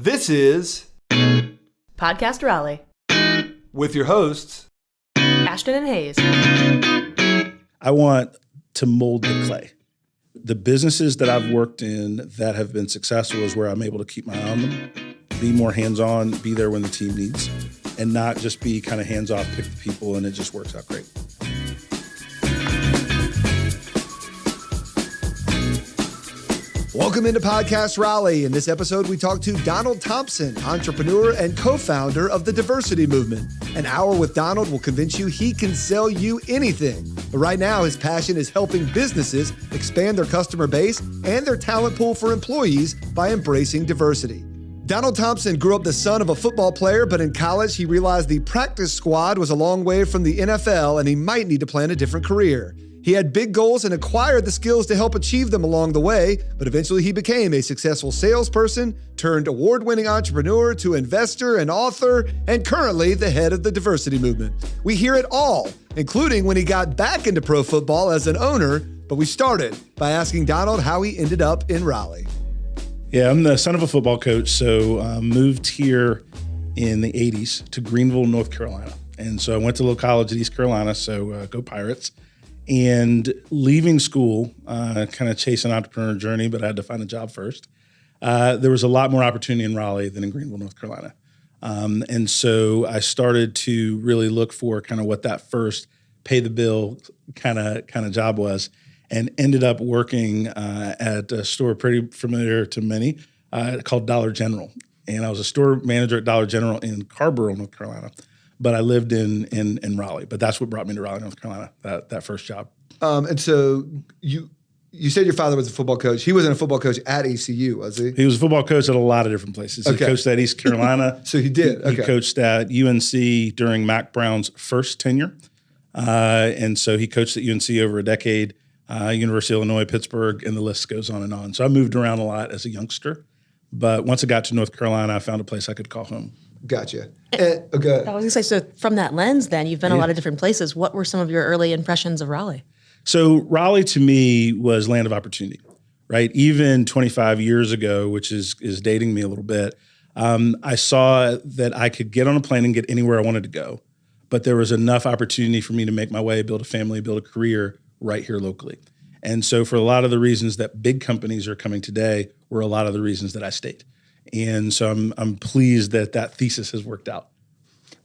This is Podcast Raleigh with your hosts, Ashton and Hayes. I want to mold the clay. The businesses that I've worked in that have been successful is where I'm able to keep my eye on them, be more hands-on, be there when the team needs, and not just be kind of hands-off, pick the people, and it just works out great. Welcome into Podcast Raleigh. In this episode, we talk to Donald Thompson, entrepreneur and co-founder of the Diversity Movement. An hour with Donald will convince you he can sell you anything. But right now, his passion is helping businesses expand their customer base and their talent pool for employees by embracing diversity. Donald Thompson grew up the son of a football player, but in college, he realized the practice squad was a long way from the NFL and he might need to plan a different career. He had big goals and acquired the skills to help achieve them along the way, but eventually he became a successful salesperson, turned award-winning entrepreneur to investor and author, and currently the head of the Diversity Movement. We hear it all, including when he got back into pro football as an owner, but we started by asking Donald how he ended up in Raleigh. Yeah, I'm the son of a football coach, so moved here in the 80s to Greenville, North Carolina. And so I went to a little college at East Carolina, so go Pirates. And leaving school, kind of chase an entrepreneur journey, but I had to find a job first. There was a lot more opportunity in Raleigh than in Greenville, North Carolina. And so I started to really look for kind of what that first pay the bill kind of job was, and ended up working at a store pretty familiar to many called Dollar General. And I was a store manager at Dollar General in Carborough, North Carolina. But I lived in Raleigh. But that's what brought me to Raleigh, North Carolina, that first job. And so you said your father was a football coach. He wasn't a football coach at ECU, was he? He was a football coach at a lot of different places. Okay. He coached at East Carolina. So he did. Okay. He coached at UNC during Mac Brown's first tenure. And so he coached at UNC over a decade, University of Illinois, Pittsburgh, and the list goes on and on. So I moved around a lot as a youngster. But once I got to North Carolina, I found a place I could call home. Gotcha. Okay. I was going to say, so from that lens then, you've been a lot of different places. What were some of your early impressions of Raleigh? So Raleigh to me was land of opportunity, right? Even 25 years ago, which is dating me a little bit, I saw that I could get on a plane and get anywhere I wanted to go, but there was enough opportunity for me to make my way, build a family, build a career right here locally. And so for a lot of the reasons that big companies are coming today were a lot of the reasons that I stayed. And so I'm pleased that thesis has worked out.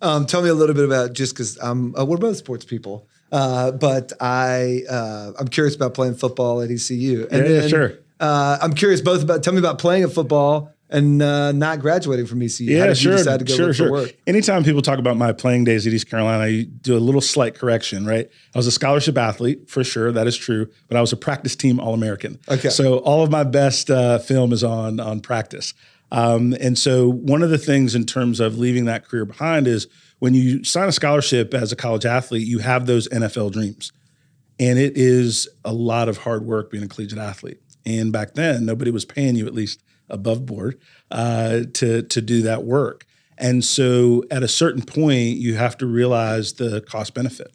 Tell me a little bit about, just because we're both sports people, but I'm curious about playing football at ECU. And then, sure. I'm curious tell me about playing a football and not graduating from ECU. Yeah, How did sure. you decide to go look for work? Anytime people talk about my playing days at East Carolina, you do a little slight correction, right? I was a scholarship athlete, for sure, that is true, but I was a practice team All-American. Okay. So all of my best film is on practice. And so one of the things in terms of leaving that career behind is when you sign a scholarship as a college athlete, you have those NFL dreams. And it is a lot of hard work being a collegiate athlete. And back then, nobody was paying you, at least above board, to do that work. And so at a certain point, you have to realize the cost benefit.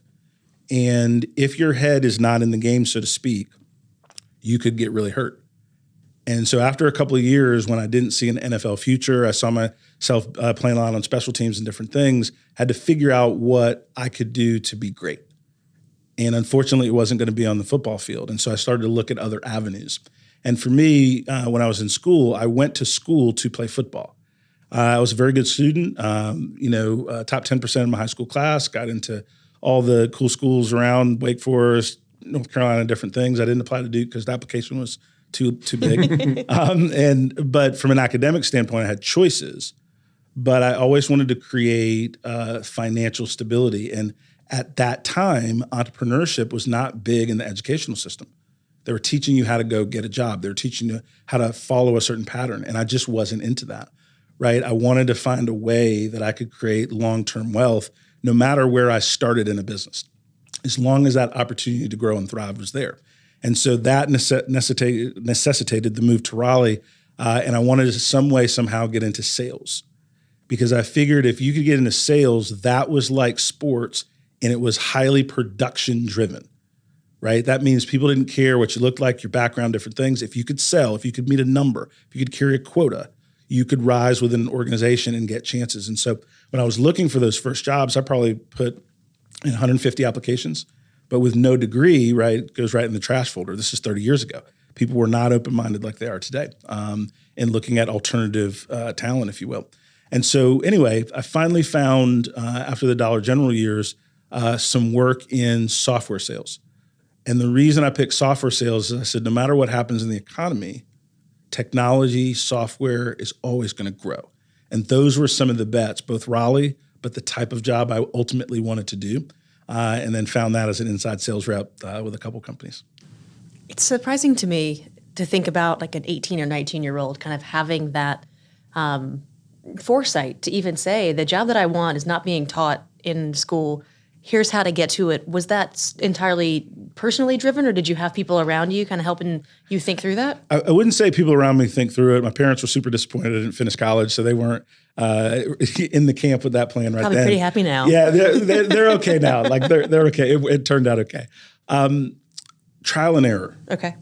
And if your head is not in the game, so to speak, you could get really hurt. And so after a couple of years, when I didn't see an NFL future, I saw myself playing a lot on special teams and different things, had to figure out what I could do to be great. And unfortunately, it wasn't going to be on the football field. And so I started to look at other avenues. And for me, when I was in school, I went to school to play football. I was a very good student, top 10% of my high school class, got into all the cool schools around Wake Forest, North Carolina, different things. I didn't apply to Duke because the application was too big. But from an academic standpoint, I had choices, but I always wanted to create financial stability. And at that time, entrepreneurship was not big in the educational system. They were teaching you how to go get a job. They were teaching you how to follow a certain pattern. And I just wasn't into that, right? I wanted to find a way that I could create long-term wealth no matter where I started in a business, as long as that opportunity to grow and thrive was there. And so that necessitated the move to Raleigh. And I wanted to somehow get into sales, because I figured if you could get into sales, that was like sports and it was highly production driven, right? That means people didn't care what you looked like, your background, different things. If you could sell, if you could meet a number, if you could carry a quota, you could rise within an organization and get chances. And so when I was looking for those first jobs, I probably put in 150 applications, but with no degree, right, it goes right in the trash folder. This is 30 years ago. People were not open-minded like they are today, and looking at alternative talent, if you will. And so anyway, I finally found, after the Dollar General years, some work in software sales. And the reason I picked software sales is I said, no matter what happens in the economy, technology, software is always going to grow. And those were some of the bets, both Raleigh, but the type of job I ultimately wanted to do, and then found that as an inside sales rep with a couple companies. It's surprising to me to think about like an 18 or 19-year-old kind of having that foresight to even say, the job that I want is not being taught in school. Here's how to get to it. Was that entirely personally driven, or did you have people around you kind of helping you think through that? I wouldn't say people around me think through it. My parents were super disappointed I didn't finish college, so they weren't in the camp with that plan right Probably then. pretty happy now. Yeah, they're okay now. Like they're okay. It turned out okay. Trial and error. Okay.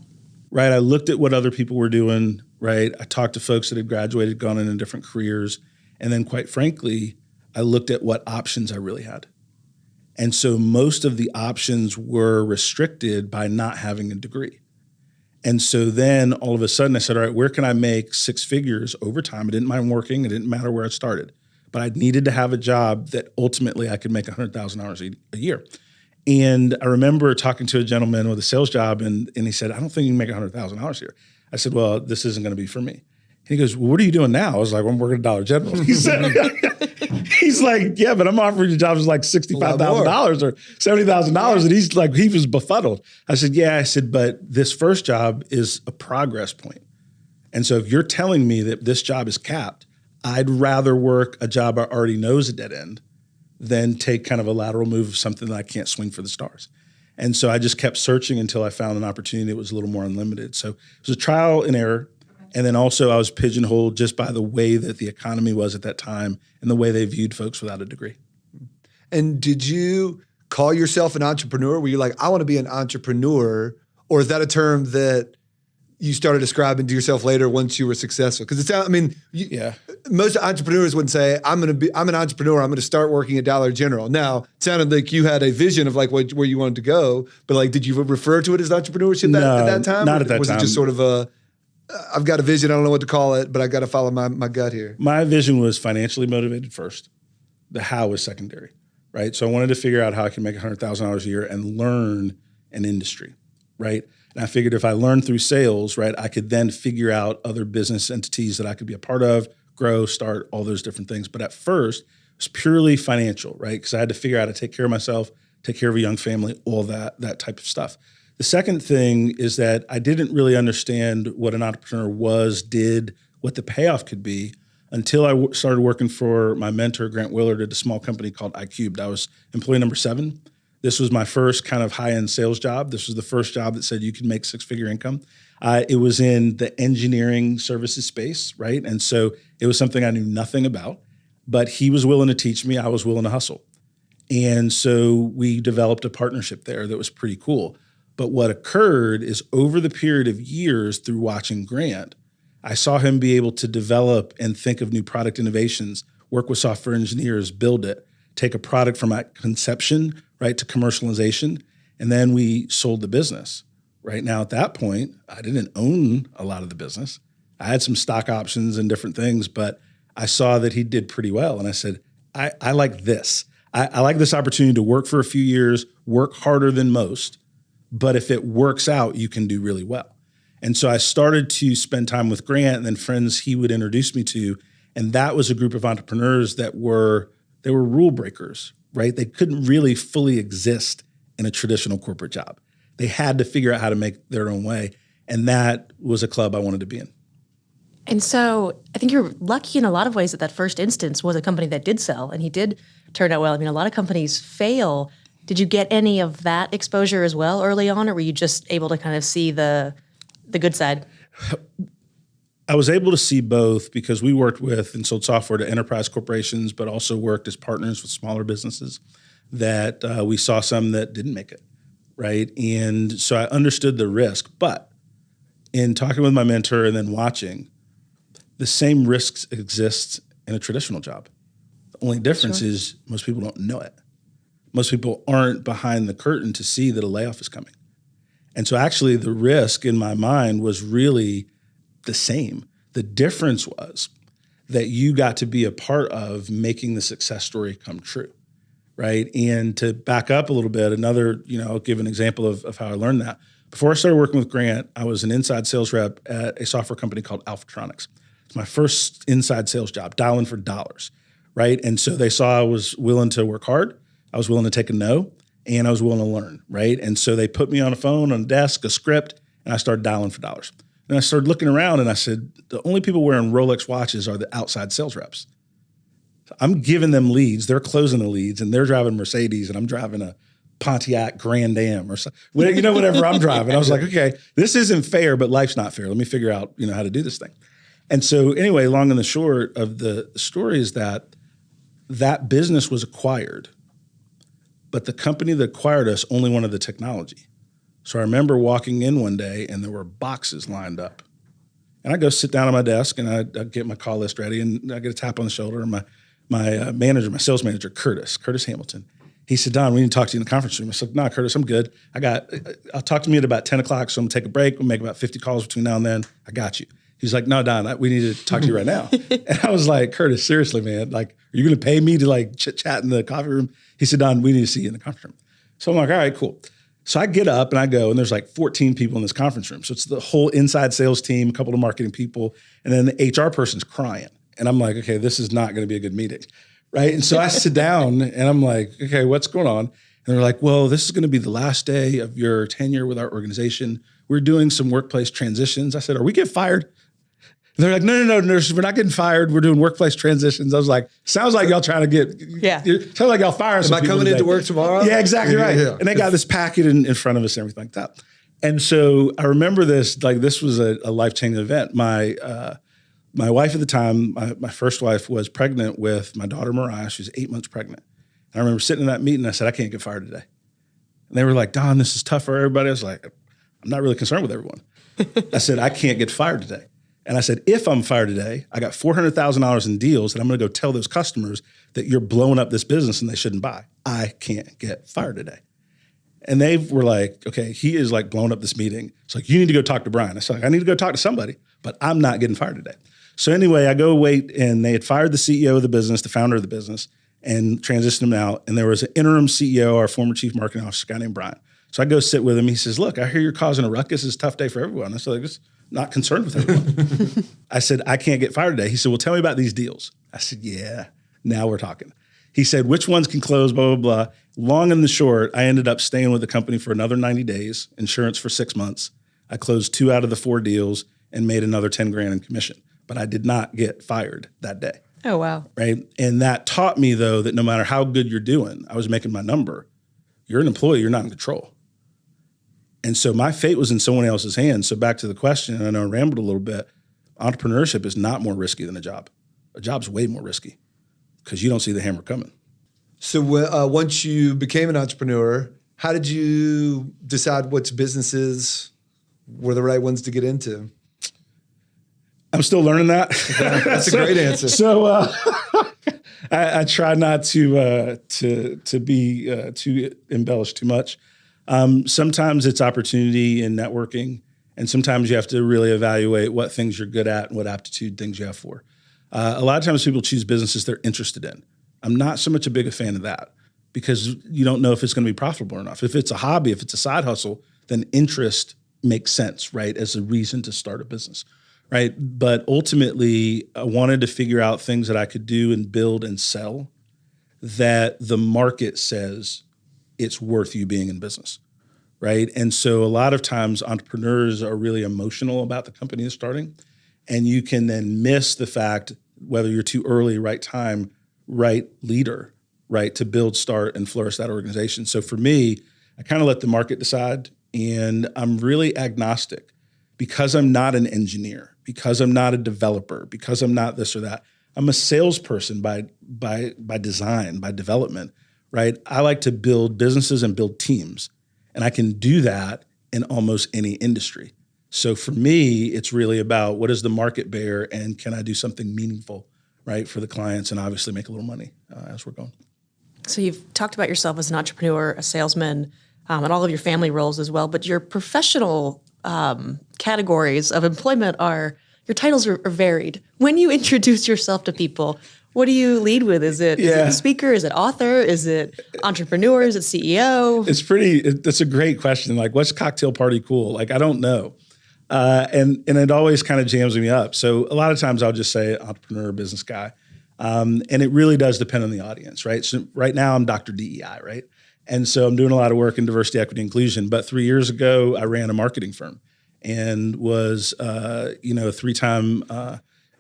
Right. I looked at what other people were doing. Right. I talked to folks that had graduated, gone into different careers, and then quite frankly, I looked at what options I really had. And so most of the options were restricted by not having a degree. And so then all of a sudden I said, all right, where can I make six figures over time? I didn't mind working. It didn't matter where I started, but I needed to have a job that ultimately I could make $100,000 a year. And I remember talking to a gentleman with a sales job, and he said, I don't think you can make $100,000 here. I said, well, this isn't going to be for me. And he goes, well, what are you doing now? I was like, well, I'm working at Dollar General. He said, he's like, yeah, but I'm offering you jobs like $65,000 or $70,000. And he's like, he was befuddled. I said, yeah. I said, but this first job is a progress point. And so if you're telling me that this job is capped, I'd rather work a job I already know is a dead end than take kind of a lateral move of something that I can't swing for the stars. And so I just kept searching until I found an opportunity that was a little more unlimited. So it was a trial and error. And then also I was pigeonholed just by the way that the economy was at that time and the way they viewed folks without a degree. And did you call yourself an entrepreneur? Were you like, I want to be an entrepreneur? Or is that a term that you started describing to yourself later once you were successful? Because it's, I mean, most entrepreneurs wouldn't say, I'm an entrepreneur. I'm going to start working at Dollar General. Now, it sounded like you had a vision of like where you wanted to go, but like, did you refer to it as entrepreneurship at that time? Not at that time. Was it just sort of I've got a vision, I don't know what to call it, but I got to follow my gut here? My vision was financially motivated first. The how was secondary, right? So I wanted to figure out how I can make $100,000 a year and learn an industry, right? And I figured if I learned through sales, right, I could then figure out other business entities that I could be a part of, grow, start, all those different things. But at first, it was purely financial, right? Because I had to figure out how to take care of myself, take care of a young family, all that type of stuff. The second thing is that I didn't really understand what an entrepreneur did, what the payoff could be until I started working for my mentor, Grant Willard, at a small company called iCubed. I was employee number 7. This was my first kind of high-end sales job. This was the first job that said you could make six-figure income. It was in the engineering services space, right? And so it was something I knew nothing about, but he was willing to teach me. I was willing to hustle. And so we developed a partnership there that was pretty cool. But what occurred is over the period of years through watching Grant, I saw him be able to develop and think of new product innovations, work with software engineers, build it, take a product from conception, right, to commercialization, and then we sold the business. Right now, at that point, I didn't own a lot of the business. I had some stock options and different things, but I saw that he did pretty well. And I said, I like this. I like this opportunity to work for a few years, work harder than most, but if it works out, you can do really well. And so I started to spend time with Grant and then friends he would introduce me to. And that was a group of entrepreneurs that were rule breakers, right? They couldn't really fully exist in a traditional corporate job. They had to figure out how to make their own way. And that was a club I wanted to be in. And so I think you're lucky in a lot of ways that first instance was a company that did sell and he did turn out well. I mean, a lot of companies fail. Did you get any of that exposure as well early on, or were you just able to kind of see the good side? I was able to see both because we worked with and sold software to enterprise corporations, but also worked as partners with smaller businesses that we saw some that didn't make it, right? And so I understood the risk. But in talking with my mentor and then watching, the same risks exist in a traditional job. The only difference is most people don't know it. Most people aren't behind the curtain to see that a layoff is coming. And so actually the risk in my mind was really the same. The difference was that you got to be a part of making the success story come true, right? And to back up a little bit, I'll give an example of how I learned that. Before I started working with Grant, I was an inside sales rep at a software company called Alphatronics. It's my first inside sales job, dialing for dollars, right? And so they saw I was willing to work hard, I was willing to take a no, and I was willing to learn, right? And so they put me on a phone, on a desk, a script, and I started dialing for dollars. And I started looking around and I said, the only people wearing Rolex watches are the outside sales reps. So I'm giving them leads, they're closing the leads, and they're driving Mercedes and I'm driving a Pontiac Grand Am or something, whatever I'm driving. I was like, okay, this isn't fair, but life's not fair. Let me figure out, how to do this thing. And so anyway, long and the short of the story is that business was acquired, but the company that acquired us only wanted the technology. So I remember walking in one day and there were boxes lined up. And I go sit down at my desk and I get my call list ready and I get a tap on the shoulder. And my sales manager, Curtis Hamilton, he said, Don, we need to talk to you in the conference room. I said, no, Curtis, I'm good. I'll talk to me at about 10 o'clock. So I'm gonna take a break. We'll make about 50 calls between now and then. I got you. He's like, no, Don, we need to talk to you right now. And I was like, Curtis, seriously, man, like, are you going to pay me to chit chat in the coffee room? He said, Don, we need to see you in the conference room. So I'm like, all right, cool. So I get up and I go, and there's 14 people in this conference room. So it's the whole inside sales team, a couple of marketing people, and then the HR person's crying. And I'm like, okay, this is not going to be a good meeting, right? And so I sit down and I'm like, okay, what's going on? And they're like, well, this is going to be the last day of your tenure with our organization. We're doing some workplace transitions. I said, are we getting fired? And they're like, no, we're not getting fired. We're doing workplace transitions. I was like, sounds like y'all trying to sounds like y'all firing some people. Am I coming into work tomorrow? Yeah, exactly right. Yeah. And they got this packet in front of us and everything like that. And so I remember this, this was a life-changing event. My wife at the time, my first wife, was pregnant with my daughter, Mariah. She was 8 months pregnant. And I remember sitting in that meeting, I said, I can't get fired today. And they were like, Don, this is tough for everybody. I was like, I'm not really concerned with everyone. I said, I can't get fired today. And I said, if I'm fired today, I got $400,000 in deals that I'm going to go tell those customers that you're blowing up this business and they shouldn't buy. I can't get fired today. And they were like, okay, he is blowing up this meeting. It's like, you need to go talk to Brian. I said, I need to go talk to somebody, but I'm not getting fired today. So anyway, I go wait, and they had fired the CEO of the business, the founder of the business, and transitioned him out. And there was an interim CEO, our former chief marketing officer, a guy named Brian. So I go sit with him. He says, look, I hear you're causing a ruckus. It's a tough day for everyone. I said, just not concerned with everyone. I said, I can't get fired today. He said, well, tell me about these deals. I said, yeah, now we're talking. He said, which ones can close, blah, blah, blah. Long and the short, I ended up staying with the company for another 90 days, insurance for 6 months. I closed 2 out of the 4 deals and made another 10 grand in commission. But I did not get fired that day. Oh, wow. Right. And that taught me, though, that no matter how good you're doing, I was making my number. You're an employee, you're not in control. And so my fate was in someone else's hands. So back to the question, and I know I rambled a little bit, entrepreneurship is not more risky than a job. A job's way more risky because you don't see the hammer coming. So once you became an entrepreneur, how did you decide which businesses were the right ones to get into? I'm still learning that. That's a great answer. So I try not to be too embellished too much. Sometimes it's opportunity and networking, and sometimes you have to really evaluate what things you're good at and what aptitude things you have for. A lot of times people choose businesses they're interested in. I'm not so much a big fan of that because you don't know if it's going to be profitable or not. If it's a hobby, if it's a side hustle, then interest makes sense, right, as a reason to start a business, right? But ultimately, I wanted to figure out things that I could do and build and sell that the market says it's worth you being in business, right? And so a lot of times entrepreneurs are really emotional about the company they're starting, and you can then miss the fact whether you're too early, right time, right leader, right, to build, start, and flourish that organization. So for me, I kind of let the market decide, and I'm really agnostic because I'm not an engineer, because I'm not a developer, because I'm not this or that. I'm a salesperson by design, by development, right? I like to build businesses and build teams, and I can do that in almost any industry. So for me, it's really about what does the market bear and can I do something meaningful, right, for the clients and obviously make a little money as we're going. So you've talked about yourself as an entrepreneur, a salesman, and all of your family roles as well, but your professional categories of employment your titles are varied. When you introduce yourself to people, what do you lead with? Is it speaker? Is it author? Is it entrepreneur? Is it CEO? That's a great question. Like, what's cocktail party cool? Like, I don't know. And it always kind of jams me up. So a lot of times I'll just say entrepreneur, business guy. And it really does depend on the audience, right? So right now I'm Dr. DEI, right? And so I'm doing a lot of work in diversity, equity, inclusion. But 3 years ago, I ran a marketing firm and was, a 3-time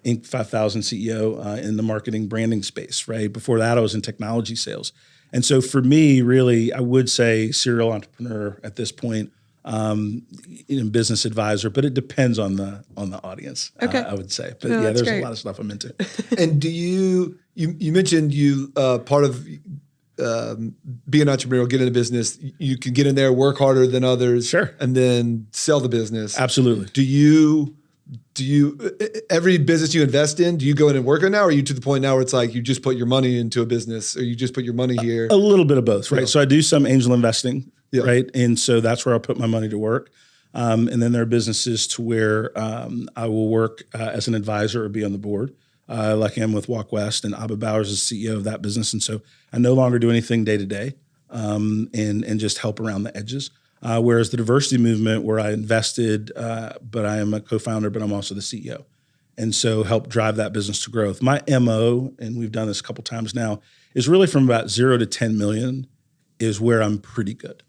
Inc. 5000 CEO in the marketing branding space, right? Before that, I was in technology sales. And so for me, really, I would say serial entrepreneur at this point, business advisor, but it depends on the audience, okay. I would say. But there's great. a lot of stuff I'm into. And do you mentioned part of being an entrepreneur, get into business, you can get in there, work harder than others, sure, and then sell the business. Absolutely. Do you every business you invest in, do you go in and work on now, or are you to the point now where it's like you just put your money into a business, or you just put your money here? A little bit of both, right? Yeah. So I do some angel investing, Yeah. right? And so that's where I put my money to work. And then there are businesses to where I will work as an advisor or be on the board, like I am with Walk West, and Abba Bowers is CEO of that business. And so I no longer do anything day to day and just help around the edges. Whereas the diversity movement, where I invested, but I am a co-founder, but I'm also the CEO. And so help drive that business to growth. My MO, and we've done this a couple times now, is really from about 0 to 10 million is where I'm pretty good.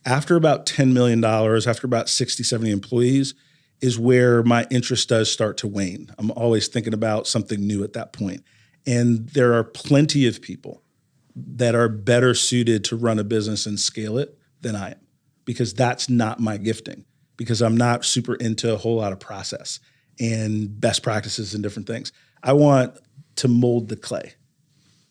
After about $10 million, after about 60, 70 employees, is where my interest does start to wane. I'm always thinking about something new at that point. And there are plenty of people that are better suited to run a business and scale it than I am, because that's not my gifting, because I'm not super into a whole lot of process and best practices and different things. I want to mold the clay.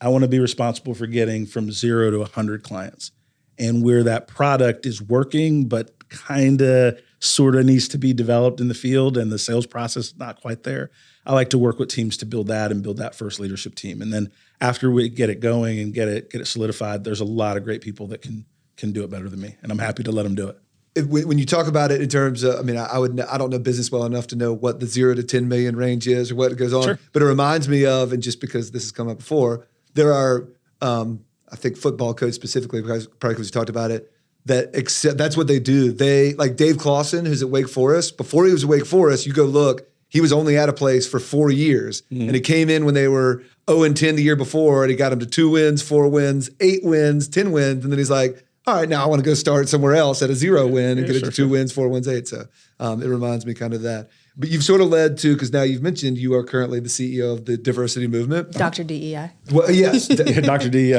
I want to be responsible for getting from 0 to 100 clients, and where that product is working, but kind of sort of needs to be developed in the field and the sales process is not quite there. I like to work with teams to build that and build that first leadership team. And then after we get it going and get it solidified, there's a lot of great people that can do it better than me. And I'm happy to let them do it. When you talk about it in terms of, I don't know business well enough to know what the 0 to 10 million range is or what goes on, Sure. But it reminds me of, and just because this has come up before, there are, I think football coach specifically, because we talked about it, that's what they do. They, like Dave Clawson, who's at Wake Forest, before he was at Wake Forest, you go look, he was only at a place for 4 years. Mm-hmm. And he came in when they were 0-10 the year before, and he got them to 2 wins, 4 wins, 8 wins, 10 wins. And then he's like, all right, now I want to go start somewhere else at a 0 win and get it to 2 wins, 4 wins, 8. So it reminds me kind of that. But you've sort of led to, because now you've mentioned you are currently the CEO of the diversity movement. Dr. DEI. Well, yes. Dr. D.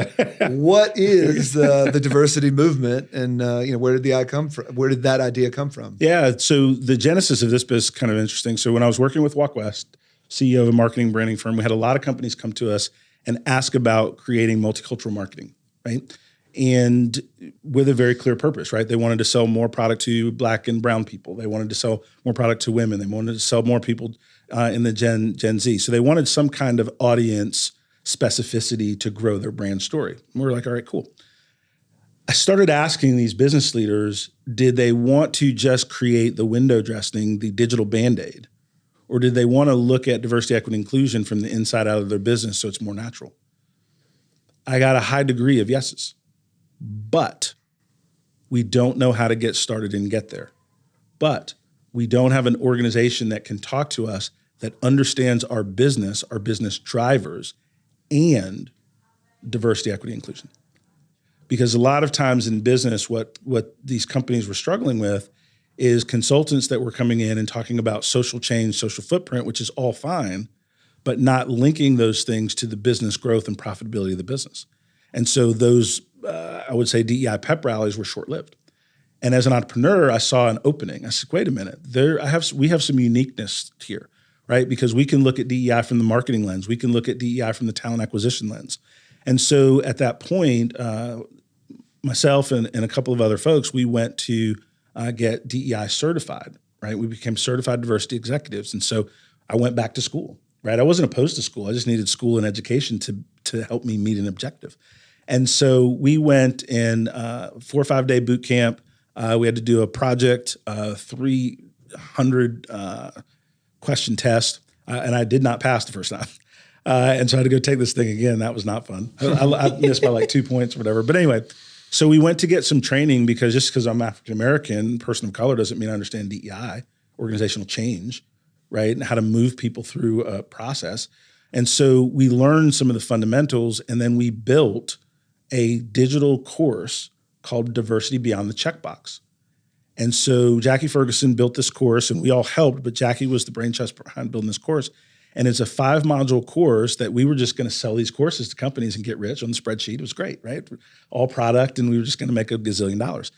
What is the diversity movement, and where did that idea come from? Yeah, so the genesis of this is kind of interesting. So when I was working with Walk West, CEO of a marketing branding firm, we had a lot of companies come to us and ask about creating multicultural marketing, right? And with a very clear purpose, right? They wanted to sell more product to Black and brown people. They wanted to sell more product to women. They wanted to sell more people in the Gen Z. So they wanted some kind of audience specificity to grow their brand story. And we were like, all right, cool. I started asking these business leaders, did they want to just create the window dressing, the digital Band-Aid? Or did they want to look at diversity, equity, inclusion from the inside out of their business so it's more natural? I got a high degree of yeses. But we don't know how to get started and get there. But we don't have an organization that can talk to us that understands our business drivers, and diversity, equity, inclusion. Because a lot of times in business, what these companies were struggling with is consultants that were coming in and talking about social change, social footprint, which is all fine, but not linking those things to the business growth and profitability of the business. And so those, I would say, DEI pep rallies were short-lived. And as an entrepreneur, I saw an opening. I said, wait a minute, we have some uniqueness here, right? Because we can look at DEI from the marketing lens. We can look at DEI from the talent acquisition lens. And so at that point, myself and a couple of other folks, we went to get DEI certified, right? We became certified diversity executives. And so I went back to school, right? I wasn't opposed to school. I just needed school and education to help me meet an objective. And so we went in 4 or 5 day boot camp. We had to do a project, 300 question test, and I did not pass the first time. And so I had to go take this thing again. That was not fun. I missed by like 2 points or whatever. But anyway, so we went to get some training because I'm African-American, person of color, doesn't mean I understand DEI, organizational change, right? And how to move people through a process. And so we learned some of the fundamentals, and then we built a digital course called Diversity Beyond the Checkbox. And so Jackie Ferguson built this course, and we all helped, but Jackie was the brainchild behind building this course. And it's a 5-module course that we were just going to sell these courses to companies and get rich on the spreadsheet. It was great, right? All product, and we were just going to make $1 gazillion.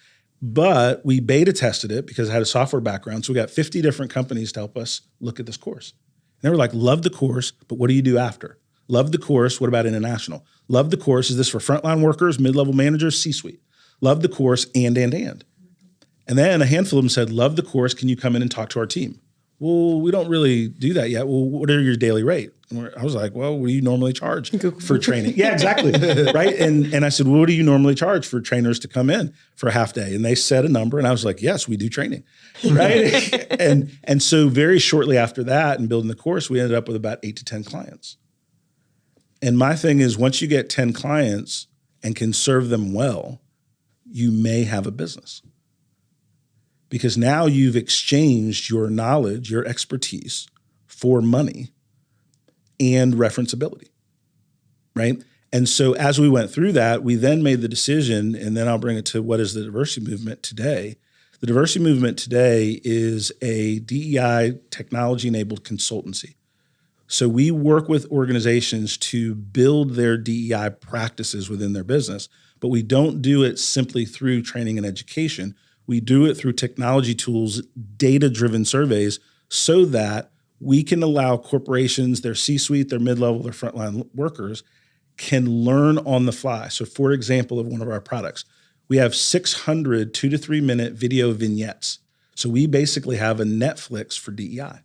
But we beta tested it because I had a software background. So we got 50 different companies to help us look at this course. And they were like, love the course, but what do you do after? Love the course, what about international? Love the course, is this for frontline workers, mid-level managers, C-suite? Love the course, and. And then a handful of them said, love the course, can you come in and talk to our team? Well, we don't really do that yet. Well, what are your daily rate? And I was like, well, what do you normally charge for training? Yeah, exactly. Right. And I said, well, what do you normally charge for trainers to come in for a half day? And they said a number. And I was like, yes, we do training. Right. and so very shortly after that and building the course, we ended up with about 8 to 10 clients. And my thing is, once you get 10 clients and can serve them well, you may have a business. Because now you've exchanged your knowledge, your expertise for money and referenceability, right? And so as we went through that, we then made the decision, and then I'll bring it to what is the diversity movement today. The diversity movement today is a DEI technology-enabled consultancy. So we work with organizations to build their DEI practices within their business, but we don't do it simply through training and education. We do it through technology tools, data-driven surveys, so that we can allow corporations, their C-suite, their mid-level, their frontline workers can learn on the fly. So for example, of one of our products, we have 600 2 to 3 minute video vignettes. So we basically have a Netflix for DEI.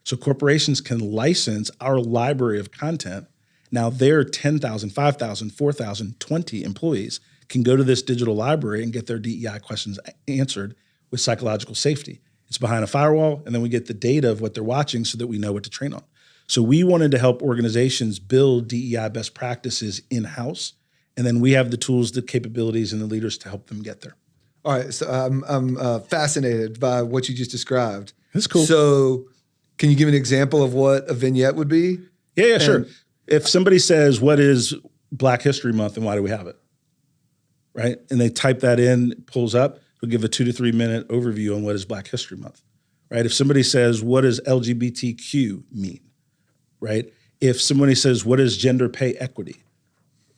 So corporations can license our library of content. Now their 10,000, 5,000, 4,000, 20 employees can go to this digital library and get their DEI questions answered with psychological safety. It's behind a firewall, and then we get the data of what they're watching so that we know what to train on. So we wanted to help organizations build DEI best practices in-house, and then we have the tools, the capabilities, and the leaders to help them get there. All right, so I'm fascinated by what you just described. That's cool. So can you give an example of what a vignette would be? Yeah, sure. If somebody says, what is Black History Month and why do we have it? Right? And they type that in, it pulls up, it'll give a 2 to 3 minute overview on what is Black History Month, right? If somebody says, what does LGBTQ mean, right? If somebody says, what is gender pay equity,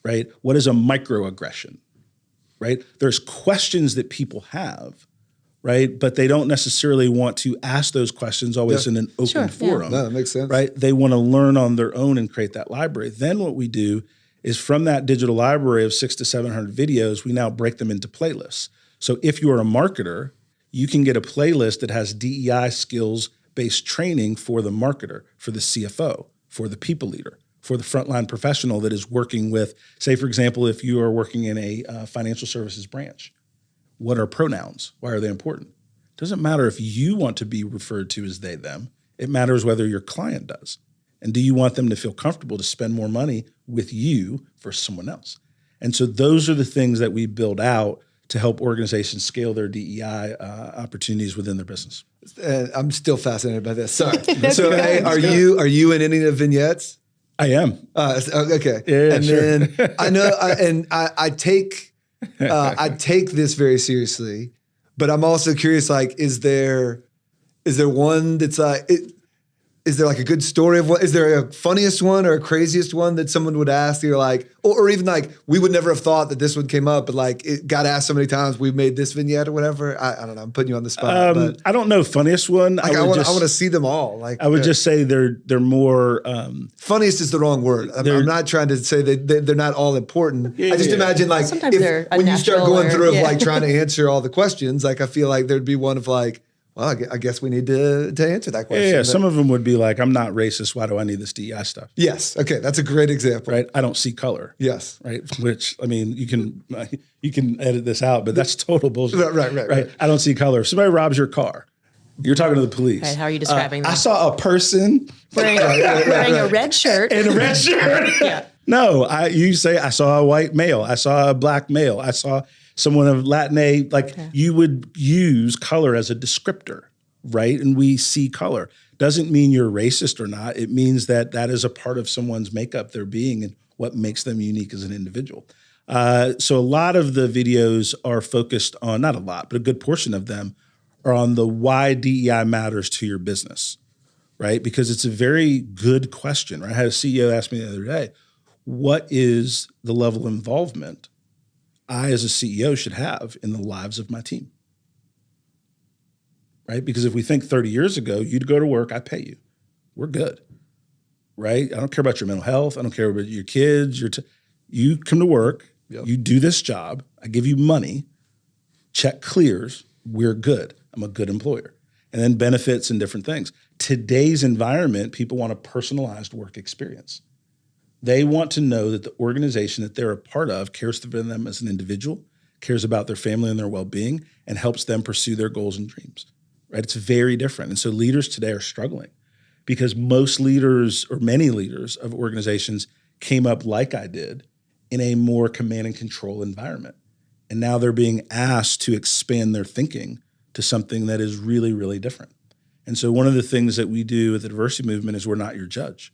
right? What is a microaggression, right? There's questions that people have, right? But they don't necessarily want to ask those questions always in an open forum. No, that makes sense. Right? They want to learn on their own and create that library. Then what we do is from that digital library of 600 to 700 videos, we now break them into playlists. So if you're a marketer, you can get a playlist that has DEI skills-based training for the marketer, for the CFO, for the people leader, for the frontline professional that is working with, say, for example, if you are working in a financial services branch, what are pronouns? Why are they important? It doesn't matter if you want to be referred to as they, them. It matters whether your client does. And do you want them to feel comfortable to spend more money with you versus someone else? And so those are the things that we build out to help organizations scale their DEI opportunities within their business. I'm still fascinated by this. Sorry. So hey, are you in any of the vignettes? I am. Okay. Yeah, and sure. then I know, I take this very seriously, but I'm also curious, like, is there one that's like, is there like a good story of what, is there a funniest one or a craziest one that someone would ask? You're like, or even like, we would never have thought that this one came up, but like it got asked so many times, we've made this vignette or whatever. I don't know. I'm putting you on the spot. But I don't know funniest one. Like I want to see them all. Like I would just say they're more. Funniest is the wrong word. I'm not trying to say that they're not all important. I just imagine like sometimes they're when you start going through of like yeah. trying to answer all the questions, like I feel like there'd be one of like, Well, I guess we need to answer that question. Yeah. Some of them would be like, I'm not racist. Why do I need this DEI stuff? Yes. Okay. That's a great example. Right. I don't see color. Yes. Right. Which, I mean, you can edit this out, but that's total bullshit. Right. I don't see color. If somebody robs your car, you're talking to the police. Right, how are you describing that? I saw a person Wearing a red shirt. in a red shirt. Yeah. No, you say, I saw a white male. I saw a black male. I saw someone of Latin. You would use color as a descriptor, right? And we see color. Doesn't mean you're racist or not. It means that is a part of someone's makeup, their being, and what makes them unique as an individual. So a lot of the videos are focused on, not a lot, but a good portion of them are on the why DEI matters to your business, right? Because it's a very good question, right? I had a CEO ask me the other day, what is the level of involvement I as a CEO should have in the lives of my team, right? Because if we think 30 years ago, you'd go to work, I pay you. We're good, right? I don't care about your mental health. I don't care about your kids. You come to work, You do this job, I give you money, check clears, we're good. I'm a good employer. And then benefits and different things. Today's environment, people want a personalized work experience. They want to know that the organization that they're a part of cares for them as an individual, cares about their family and their well-being, and helps them pursue their goals and dreams, right? It's very different. And so leaders today are struggling because most leaders or many leaders of organizations came up like I did in a more command and control environment. And now they're being asked to expand their thinking to something that is really, really different. And so one of the things that we do with the diversity movement is we're not your judge,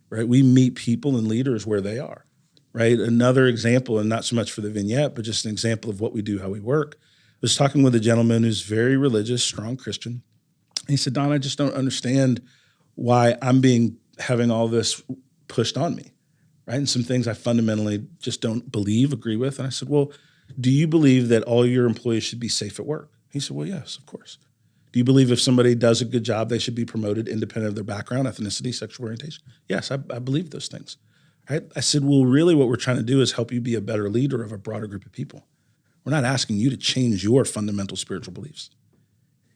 right? We meet people and leaders where they are, right? Another example, and not so much for the vignette, but just an example of what we do, how we work. I was talking with a gentleman who's very religious, strong Christian. And he said, Don, I just don't understand why I'm having all this pushed on me, right? And some things I fundamentally just don't agree with. And I said, well, do you believe that all your employees should be safe at work? He said, well, yes, of course. Do you believe if somebody does a good job, they should be promoted independent of their background, ethnicity, sexual orientation? Yes, I believe those things. Right? I said, well, really what we're trying to do is help you be a better leader of a broader group of people. We're not asking you to change your fundamental spiritual beliefs.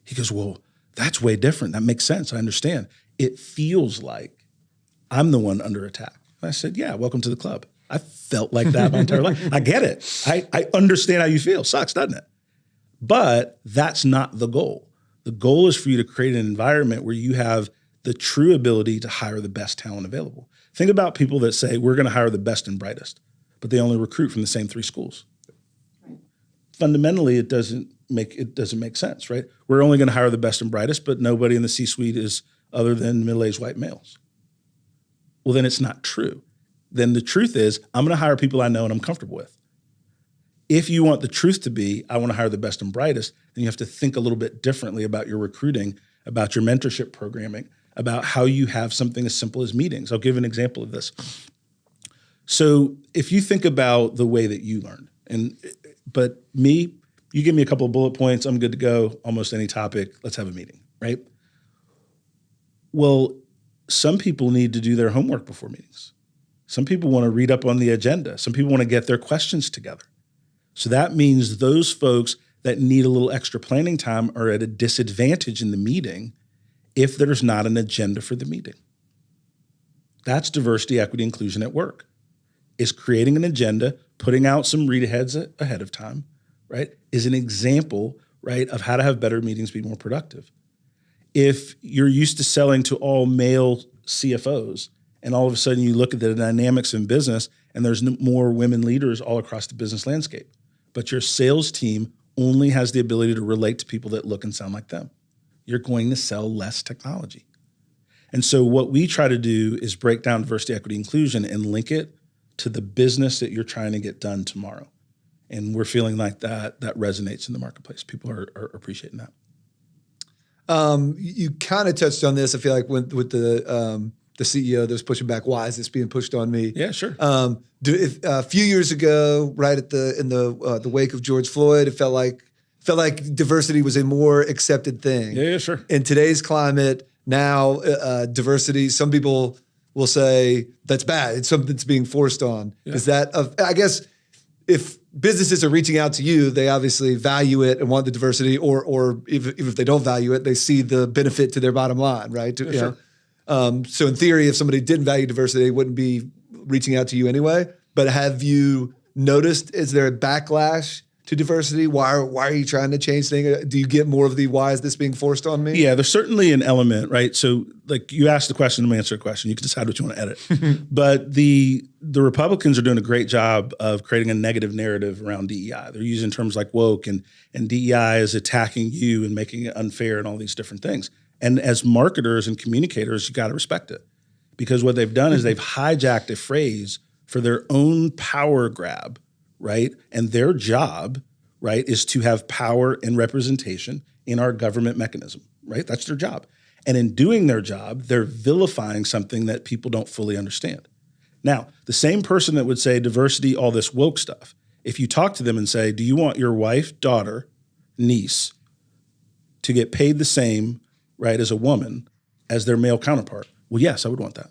He goes, well, that's way different. That makes sense. I understand. It feels like I'm the one under attack. And I said, yeah, welcome to the club. I felt like that my entire life. I get it. I understand how you feel. Sucks, doesn't it? But that's not the goal. The goal is for you to create an environment where you have the true ability to hire the best talent available. Think about people that say, we're going to hire the best and brightest, but they only recruit from the same 3 schools. Right. Fundamentally, it doesn't make sense, right? We're only going to hire the best and brightest, but nobody in the C-suite is other than middle-aged white males. Well, then it's not true. Then the truth is, I'm going to hire people I know and I'm comfortable with. If you want the truth to be, I want to hire the best and brightest, then you have to think a little bit differently about your recruiting, about your mentorship programming, about how you have something as simple as meetings. I'll give an example of this. So if you think about the way that you learn, but me, you give me a couple of bullet points, I'm good to go, almost any topic, let's have a meeting, right? Well, some people need to do their homework before meetings. Some people want to read up on the agenda. Some people want to get their questions together. So that means those folks that need a little extra planning time are at a disadvantage in the meeting if there's not an agenda for the meeting. That's diversity, equity, inclusion at work, is creating an agenda, putting out some read-aheads ahead of time, right, is an example, right, of how to have better meetings be more productive. If you're used to selling to all male CFOs and all of a sudden you look at the dynamics in business and there's more women leaders all across the business landscape, but your sales team only has the ability to relate to people that look and sound like them, you're going to sell less technology. And so what we try to do is break down diversity, equity, inclusion and link it to the business that you're trying to get done tomorrow. And we're feeling like that resonates in the marketplace. People are appreciating that. You kind of touched on this. I feel like with the CEO that was pushing back, why is this being pushed on me? Yeah, sure. A few years ago, right in the wake of George Floyd, it felt like diversity was a more accepted thing. Yeah, sure. In today's climate, now diversity, some people will say that's bad. It's something that's being forced on. Yeah. Is that? I guess if businesses are reaching out to you, they obviously value it and want the diversity, or even if they don't value it, they see the benefit to their bottom line, right? Sure. So in theory, if somebody didn't value diversity, they wouldn't be reaching out to you anyway. But have you noticed, is there a backlash to diversity? Why are you trying to change things? Do you get more of the why is this being forced on me? Yeah, there's certainly an element, right? So like you asked the question, I'm answer a question. You can decide what you want to edit. But the Republicans are doing a great job of creating a negative narrative around DEI. They're using terms like woke and DEI is attacking you and making it unfair and all these different things. And as marketers and communicators, you got to respect it. Because what they've done is they've hijacked a phrase for their own power grab, right? And their job, right, is to have power and representation in our government mechanism, right? That's their job. And in doing their job, they're vilifying something that people don't fully understand. Now, the same person that would say diversity, all this woke stuff, if you talk to them and say, do you want your wife, daughter, niece to get paid the same, right, as a woman as their male counterpart? Well, yes, I would want that.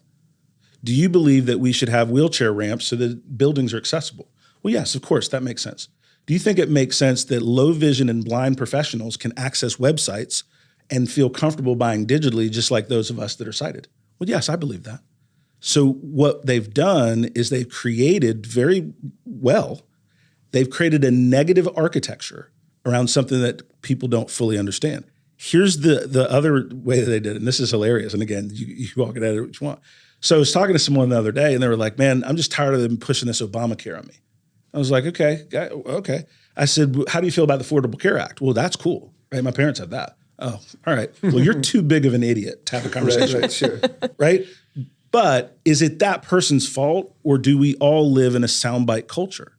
Do you believe that we should have wheelchair ramps so that buildings are accessible? Well, yes, of course, that makes sense. Do you think it makes sense that low vision and blind professionals can access websites and feel comfortable buying digitally just like those of us that are sighted? Well, yes, I believe that. So what they've done is they've created they've created a negative architecture around something that people don't fully understand. Here's the other way that they did it, and this is hilarious. And again, you all can edit what you want. So I was talking to someone the other day, and they were like, man, I'm just tired of them pushing this Obamacare on me. I was like, okay. I said, how do you feel about the Affordable Care Act? Well, that's cool, right? My parents have that. Oh, all right. Well, you're too big of an idiot to have a conversation. Right, sure. Right? But is it that person's fault, or do we all live in a soundbite culture?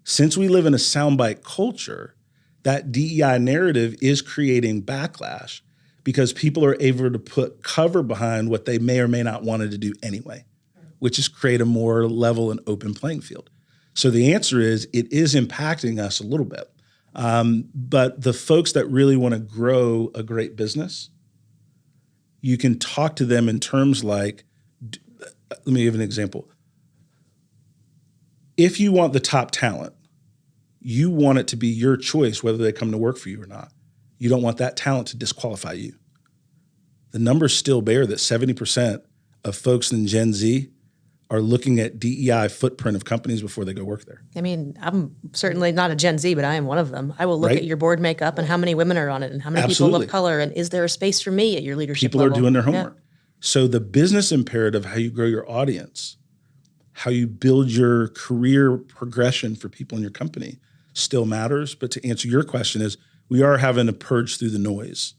Since we live in a soundbite culture, that DEI narrative is creating backlash because people are able to put cover behind what they may or may not wanted to do anyway, which is create a more level and open playing field. So the answer is it is impacting us a little bit. But the folks that really want to grow a great business, you can talk to them in terms like, let me give an example. If you want the top talent, you want it to be your choice whether they come to work for you or not. You don't want that talent to disqualify you. The numbers still bear that 70% of folks in Gen Z are looking at DEI footprint of companies before they go work there. I mean, I'm certainly not a Gen Z, but I am one of them. I will look at your board makeup and how many women are on it and how many people of color, and is there a space for me at your leadership level? People are doing their homework. Yeah. So the business imperative, how you grow your audience, how you build your career progression for people in your company still matters. But to answer your question is, we are having to purge through the noise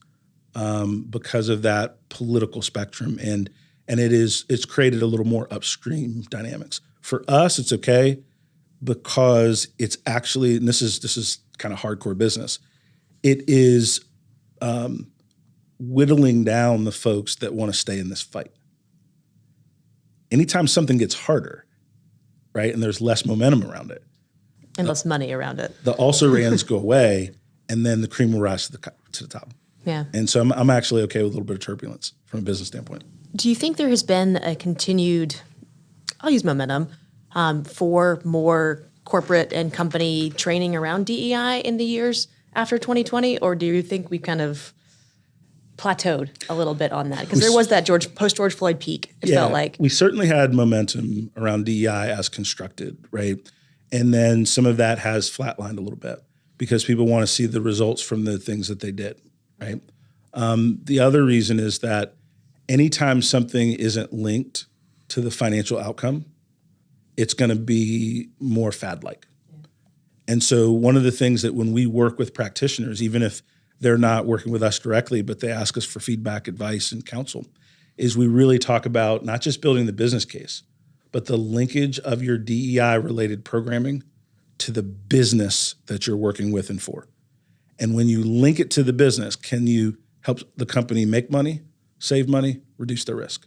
because of that political spectrum. And it's created a little more upstream dynamics. For us, it's okay because it's actually, and this is kind of hardcore business, it is whittling down the folks that want to stay in this fight. Anytime something gets harder, right, and there's less momentum around it. And less money around it. The also-rans go away, and then the cream will rise to the top. Yeah. And so I'm actually okay with a little bit of turbulence from a business standpoint. Do you think there has been a continued, I'll use momentum, for more corporate and company training around DEI in the years after 2020? Or do you think we've kind of plateaued a little bit on that? Because there was that post-George Floyd peak, it felt like. We certainly had momentum around DEI as constructed, right? And then some of that has flatlined a little bit because people want to see the results from the things that they did, right? The other reason is that anytime something isn't linked to the financial outcome, it's going to be more fad-like. Yeah. And so one of the things that when we work with practitioners, even if they're not working with us directly, but they ask us for feedback, advice, and counsel, is we really talk about not just building the business case, but the linkage of your DEI-related programming to the business that you're working with and for. And when you link it to the business, can you help the company make money, save money, reduce their risk?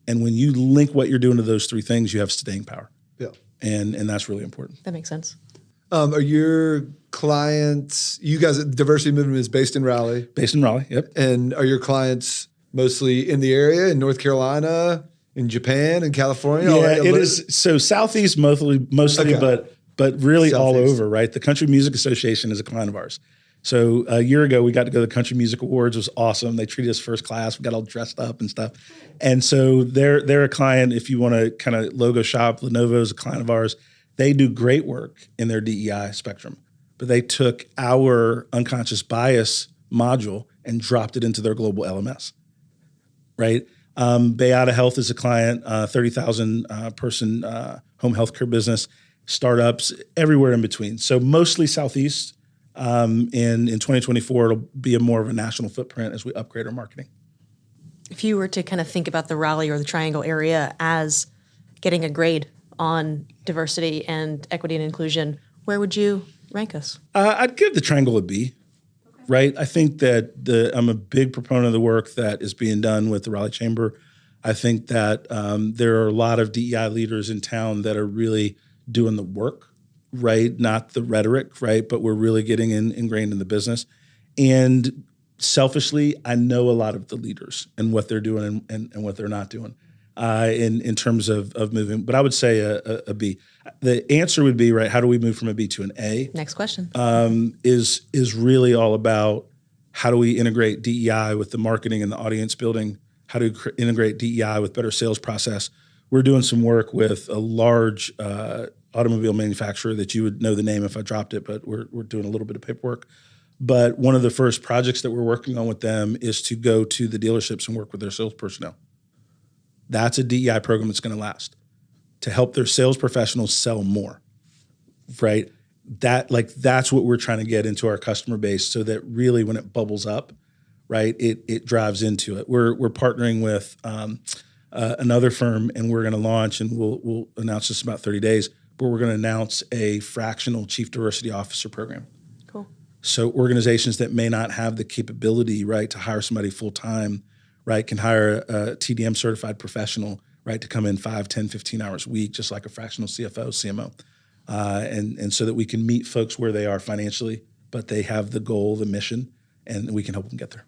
And when you link what you're doing to those three things, you have staying power. Yeah. And that's really important. That makes sense. Are your clients, you guys, the diversity movement is based in Raleigh? Based in Raleigh, yep. And are your clients mostly in the area, in North Carolina, in Japan, in California? Yeah, it is. So Southeast mostly, okay. but but really all Selfies. over, right? The Country Music Association is a client of ours. So a year ago, we got to go to the Country Music Awards. It was awesome. They treated us first class. We got all dressed up and stuff. And so they're a client. If you want to kind of logo shop, Lenovo is a client of ours. They do great work in their DEI spectrum, but they took our unconscious bias module and dropped it into their global LMS, right? Bayada Health is a client, 30,000 person home healthcare business, startups, everywhere in between. So mostly Southeast. And in 2024, it'll be more of a national footprint as we upgrade our marketing. If you were to kind of think about the Raleigh or the Triangle area as getting a grade on diversity and equity and inclusion, where would you rank us? I'd give the Triangle a B, right? I think that I'm a big proponent of the work that is being done with the Raleigh Chamber. I think that there are a lot of DEI leaders in town that are really doing the work, right? Not the rhetoric, right? But we're really getting ingrained in the business. And selfishly, I know a lot of the leaders and what they're doing and what they're not doing in terms of moving. But I would say a B. The answer would be, right, how do we move from a B to an A? Next question. Is really all about how do we integrate DEI with the marketing and the audience building? How do we integrate DEI with better sales process? We're doing some work with a large automobile manufacturer that you would know the name if I dropped it, but we're doing a little bit of paperwork. But one of the first projects that we're working on with them is to go to the dealerships and work with their sales personnel. That's a DEI program that's going to last, to help their sales professionals sell more, right? That's what we're trying to get into our customer base, so that really when it bubbles up, right, it drives into it. We're partnering with another firm, and we're going to launch, and we'll announce this in about 30 days, but we're going to announce a fractional chief diversity officer program. Cool. So organizations that may not have the capability, right, to hire somebody full time, right, can hire a TDM certified professional, right, to come in 5, 10, 15 hours a week, just like a fractional CFO, CMO. And so that we can meet folks where they are financially, but they have the goal, the mission, and we can help them get there.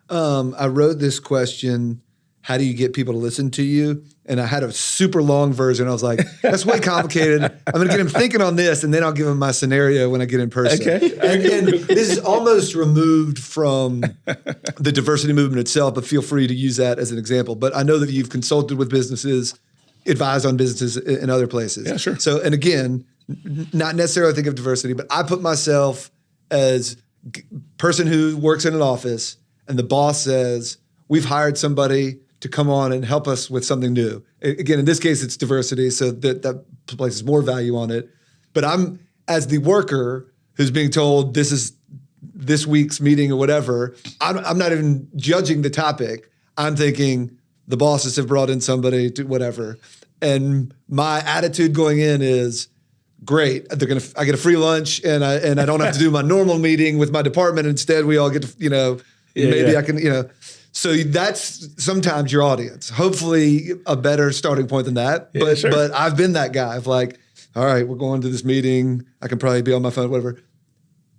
I wrote this question, how do you get people to listen to you? And I had a super long version. I was like, that's way complicated. I'm going to get him thinking on this, and then I'll give him my scenario when I get in person. Okay. And this is almost removed from the diversity movement itself, but feel free to use that as an example. But I know that you've consulted with businesses, advised on businesses in other places. Yeah, sure. So, and again, not necessarily think of diversity, but I put myself as person who works in an office, and the boss says, we've hired somebody to come on and help us with something new. Again, in this case, it's diversity, so that places more value on it. But I'm, as the worker who's being told this is this week's meeting or whatever, I'm not even judging the topic. I'm thinking the bosses have brought in somebody to whatever. And my attitude going in is, great, I get a free lunch, and I don't have to do my normal meeting with my department. Instead, we all get to, I can, So that's sometimes your audience. Hopefully a better starting point than that. Yeah, sure. But I've been that guy of like, all right, we're going to this meeting. I can probably be on my phone, whatever.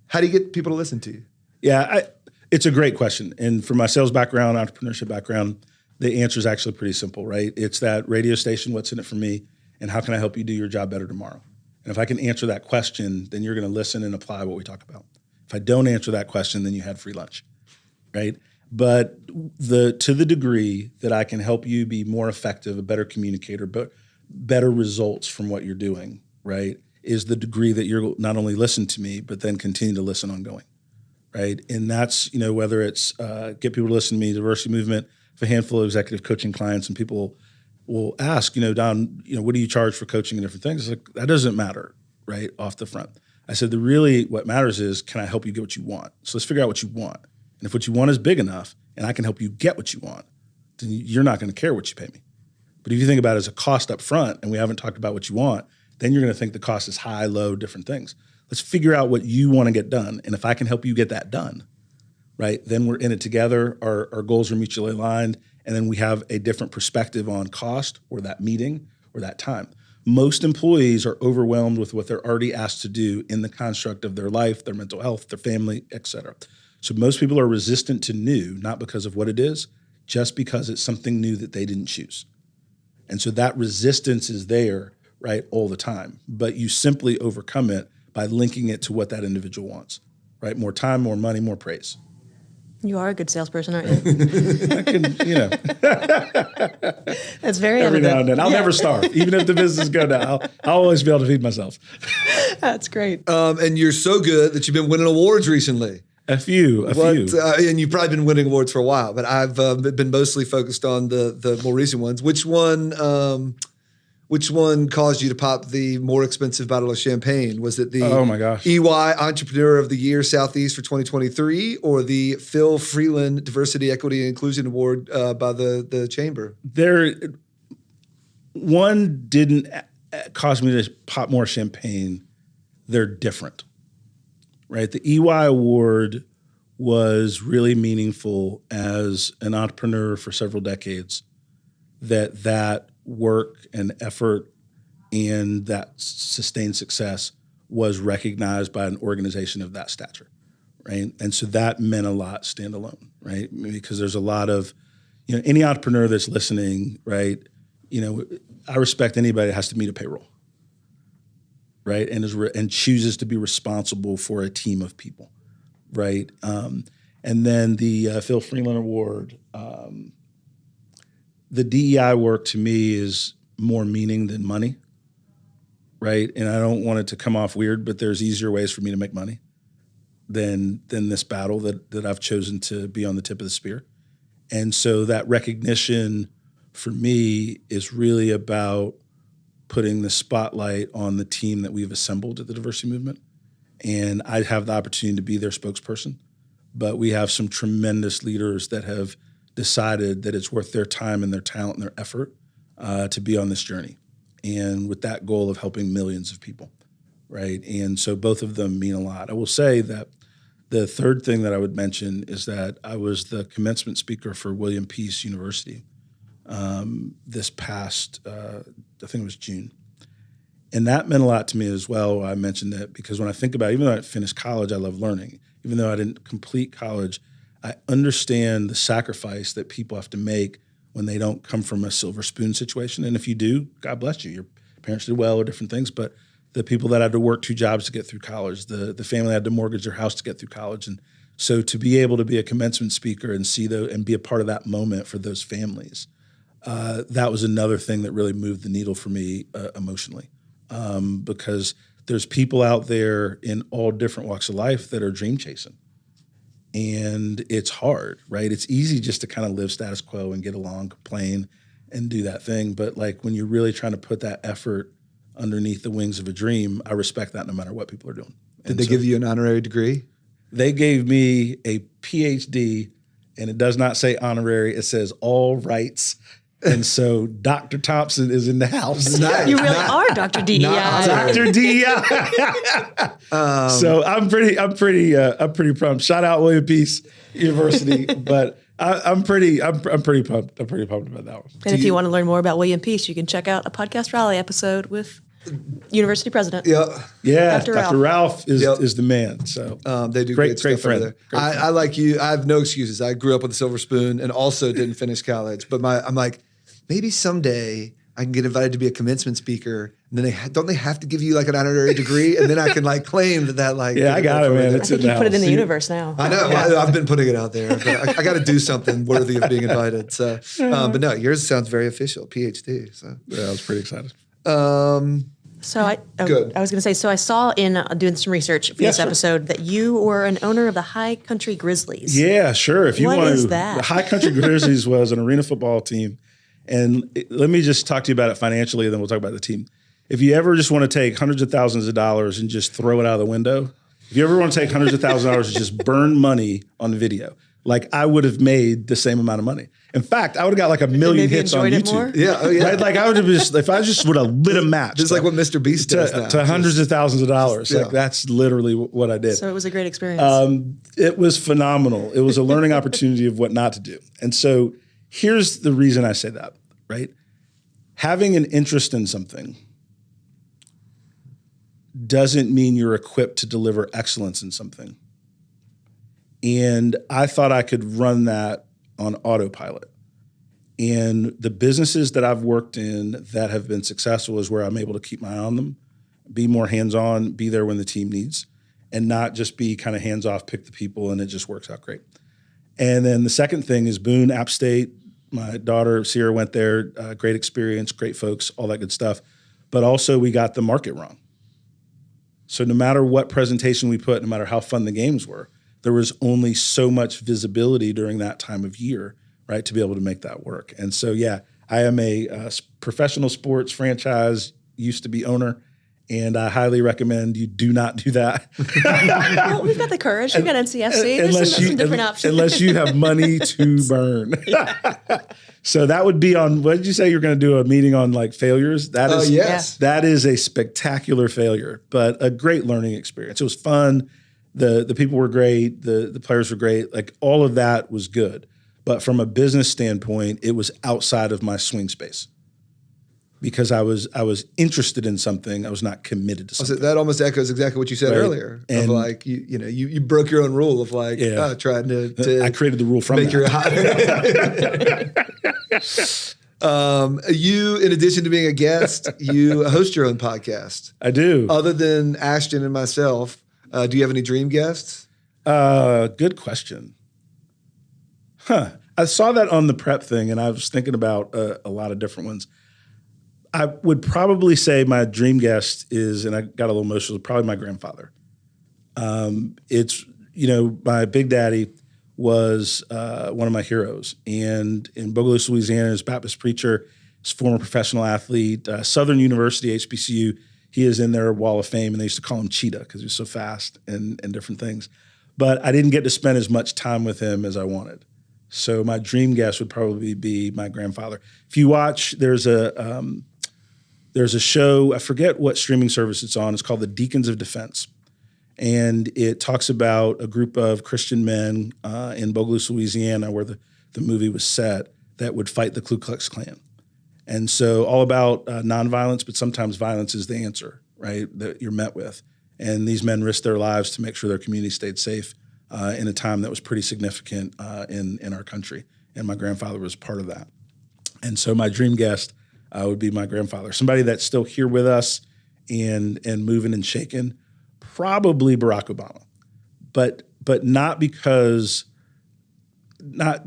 How do you get people to listen to you? Yeah, it's a great question. And from my sales background, entrepreneurship background, the answer is actually pretty simple, right? It's that radio station, what's in it for me, and how can I help you do your job better tomorrow? And if I can answer that question, then you're going to listen and apply what we talk about. If I don't answer that question, then you had free lunch, right? But to the degree that I can help you be more effective, a better communicator, but better results from what you're doing, right, is the degree that you're not only listen to me, but then continue to listen ongoing, right? And that's, whether it's get people to listen to me, diversity movement, a handful of executive coaching clients, and people will ask, Don, what do you charge for coaching and different things? It's like, that doesn't matter, right, off the front. I said, what matters is, can I help you get what you want? So let's figure out what you want. And if what you want is big enough and I can help you get what you want, then you're not going to care what you pay me. But if you think about it as a cost up front and we haven't talked about what you want, then you're going to think the cost is high, low, different things. Let's figure out what you want to get done. And if I can help you get that done, right, then we're in it together. Our goals are mutually aligned. And then we have a different perspective on cost or that meeting or that time. Most employees are overwhelmed with what they're already asked to do in the construct of their life, their mental health, their family, et cetera. So most people are resistant to new, not because of what it is, just because it's something new that they didn't choose. And so that resistance is there right, all the time. But you simply overcome it by linking it to what that individual wants, right? More time, more money, more praise. You are a good salesperson, aren't you? I can, That's very every evident. now and then. I'll never starve. Even if the business go down, I'll always be able to feed myself. That's great. And you're so good that you've been winning awards recently. A few. And you've probably been winning awards for a while, but I've been mostly focused on the more recent ones. Which one caused you to pop the more expensive bottle of champagne? Was it the Oh my gosh. EY Entrepreneur of the Year Southeast for 2023 or the Phil Freelon Diversity, Equity, and Inclusion Award by the Chamber? One didn't cause me to pop more champagne. They're different, right? The EY Award was really meaningful as an entrepreneur for several decades, that work and effort and that sustained success was recognized by an organization of that stature, right? And so that meant a lot standalone, right? Because there's a lot of, any entrepreneur that's listening, right? I respect anybody that has to meet a payroll, right? And chooses to be responsible for a team of people, right? And then the Phil Freelon Award, the DEI work to me is more meaning than money, right? And I don't want it to come off weird, but there's easier ways for me to make money than this battle that I've chosen to be on the tip of the spear. And so that recognition for me is really about putting the spotlight on the team that we've assembled at the diversity movement. And I have the opportunity to be their spokesperson, but we have some tremendous leaders that have decided that it's worth their time and their talent and their effort to be on this journey. And with that goal of helping millions of people, right? And so both of them mean a lot. I will say that the third thing that I would mention is that I was the commencement speaker for William Peace University this past, I think it was June. And that meant a lot to me as well. I mentioned that because when I think about it, even though I finished college, I love learning. Even though I didn't complete college, I understand the sacrifice that people have to make when they don't come from a silver spoon situation. And if you do, God bless you. Your parents did well or different things, but the people that had to work 2 jobs to get through college, the family that had to mortgage their house to get through college. And so to be able to be a commencement speaker and and be a part of that moment for those families, that was another thing that really moved the needle for me emotionally. Because there's people out there in all different walks of life that are dream chasing. And it's hard, right? It's easy just to kind of live status quo and get along, complain, and do that thing. But like when you're really trying to put that effort underneath the wings of a dream, I respect that no matter what people are doing. Did they give you an honorary degree? They gave me a PhD, and it does not say honorary. It says all rights. And so Dr. Thompson is in the house. Nice. You really are Dr. DEI. Dr. DEI. So I'm pretty pumped. Shout out William Peace University, but I'm pretty pumped. I'm pretty pumped about that one. And if you want to learn more about William Peace, you can check out a Podcast Raleigh episode with University President. Yeah, Dr. Ralph is the man. So they do great stuff friend. over there. I like you. I have no excuses. I grew up with a silver spoon and also didn't finish college. But I'm like, maybe someday I can get invited to be a commencement speaker. And then don't they have to give you like an honorary degree? And then I can like claim that like. Yeah, I got it, man. I think you put it in the universe now. I know. I've been putting it out there, but I got to do something worthy of being invited. So, but no, yours sounds very official, PhD. So yeah, I was pretty excited. So I was Good. going to say, so I saw in doing some research for this episode that you were an owner of the High Country Grizzlies. Yeah, sure. If you What want is to, that? the High Country Grizzlies was an arena football team. And let me just talk to you about it financially, and then we'll talk about the team. If you ever just want to take hundreds of thousands of dollars and just throw it out of the window, if you ever want to take hundreds of thousands of dollars and just burn money on video, like I would have made the same amount of money. In fact, I would have got like a million Maybe hits on enjoyed it YouTube. more? yeah, oh yeah. Right? Like I would have just, if I just would have lit a match. Just like what Mr. Beast does now. to hundreds of thousands of dollars. Yeah. Like that's literally what I did. So it was a great experience. It was phenomenal. It was a learning opportunity of what not to do. And so here's the reason I say that, right? Having an interest in something doesn't mean you're equipped to deliver excellence in something. And I thought I could run that on autopilot. And the businesses that I've worked in that have been successful is where I'm able to keep my eye on them, be more hands-on, be there when the team needs, and not just be kind of hands-off, pick the people, and it just works out great. And then the second thing is Boone, App State. My daughter, Sierra, went there. Great experience, great folks, all that good stuff. But also we got the market wrong. So no matter what presentation we put, no matter how fun the games were, there was only so much visibility during that time of year, right, to be able to make that work. And so, yeah, I am a professional sports franchise, used to be owner, and I highly recommend you do not do that. Well, we've got the courage. We've got NCSC. There's some different options. Unless you have money to burn. So that would be on, what did you say? You're going to do a meeting on like failures? That is, yes. That is a spectacular failure, but a great learning experience. It was fun. The people were great. The players were great. Like all of that was good. But from a business standpoint, it was outside of my swing space because I was interested in something. I was not committed to something. So that almost echoes exactly what you said earlier. And of like you broke your own rule of like trying to I created the rule from make your you, in addition to being a guest, you host your own podcast. I do. Other than Ashton and myself, do you have any dream guests? Good question. I saw that on the prep thing, and I was thinking about a lot of different ones. I would probably say my dream guest is, and I got a little emotional, probably my grandfather. It's, my big daddy was one of my heroes. And in Bogalusa, Louisiana, he's a Baptist preacher, he's a former professional athlete, Southern University, HBCU. He is in their wall of fame, and they used to call him Cheetah because he was so fast and different things. But I didn't get to spend as much time with him as I wanted. So my dream guest would probably be my grandfather. If you watch, there's a show, I forget what streaming service it's on. It's called The Deacons of Defense. And it talks about a group of Christian men in Bogalusa, Louisiana, where the movie was set, that would fight the Ku Klux Klan. And so all about nonviolence, but sometimes violence is the answer, right, that you're met with. And these men risked their lives to make sure their community stayed safe in a time that was pretty significant in our country. And my grandfather was part of that. And so my dream guest would be my grandfather, somebody that's still here with us and moving and shaking, probably Barack Obama, but not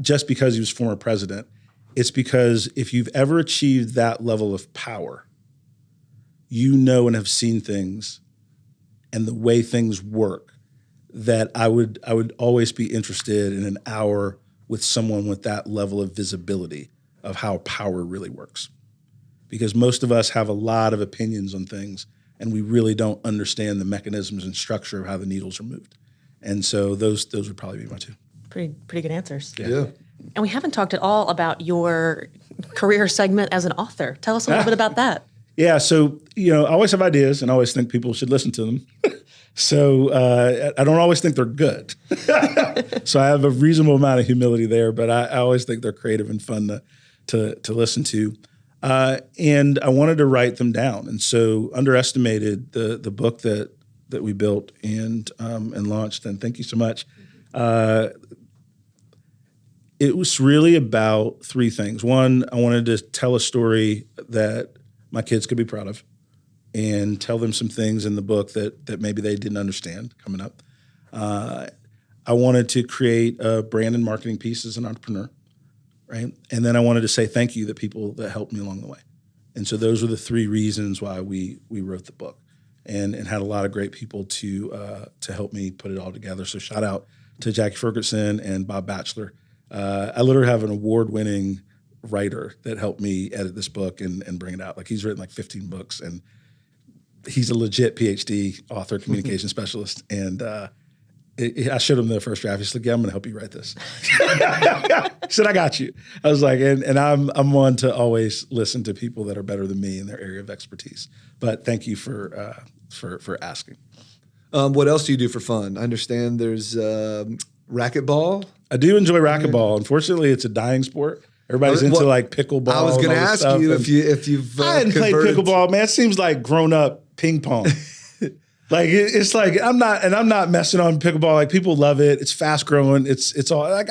just because he was former president. It's because if you've ever achieved that level of power, you know and have seen things and the way things work, that I would always be interested in an hour with someone with that level of visibility of how power really works. Because most of us have a lot of opinions on things, and we really don't understand the mechanisms and structure of how the needles are moved. And so those would probably be my two. Pretty good answers. Yeah. And we haven't talked at all about your career segment as an author. Tell us a little bit about that. Yeah, so I always have ideas, and I always think people should listen to them. So I don't always think they're good. So I have a reasonable amount of humility there, but I always think they're creative and fun to listen to. And I wanted to write them down. And so Underestimated, the book that we built and launched, and thank you so much. It was really about three things. One, I wanted to tell a story that my kids could be proud of and tell them some things in the book that maybe they didn't understand coming up. I wanted to create a brand and marketing piece as an entrepreneur, right? And then I wanted to say thank you to people that helped me along the way. And so those were the three reasons why we wrote the book, and had a lot of great people to help me put it all together. So shout out to Jackie Ferguson and Bob Batchelor. I literally have an award-winning writer that helped me edit this book and bring it out. Like, he's written like 15 books, and he's a legit PhD author, communication specialist. And I showed him the first draft. He's like, "Yeah, I'm going to help you write this." He said, "I got you." I was like, and I'm one to always listen to people that are better than me in their area of expertise. But thank you for asking. What else do you do for fun? I understand there's racquetball. I do enjoy racquetball. Unfortunately, it's a dying sport. Everybody's into like pickleball. I was going to ask you if you've I hadn't played pickleball, man. It seems like grown up ping pong. Like it's like I'm not messing on pickleball. Like, people love it. It's fast growing. It's all like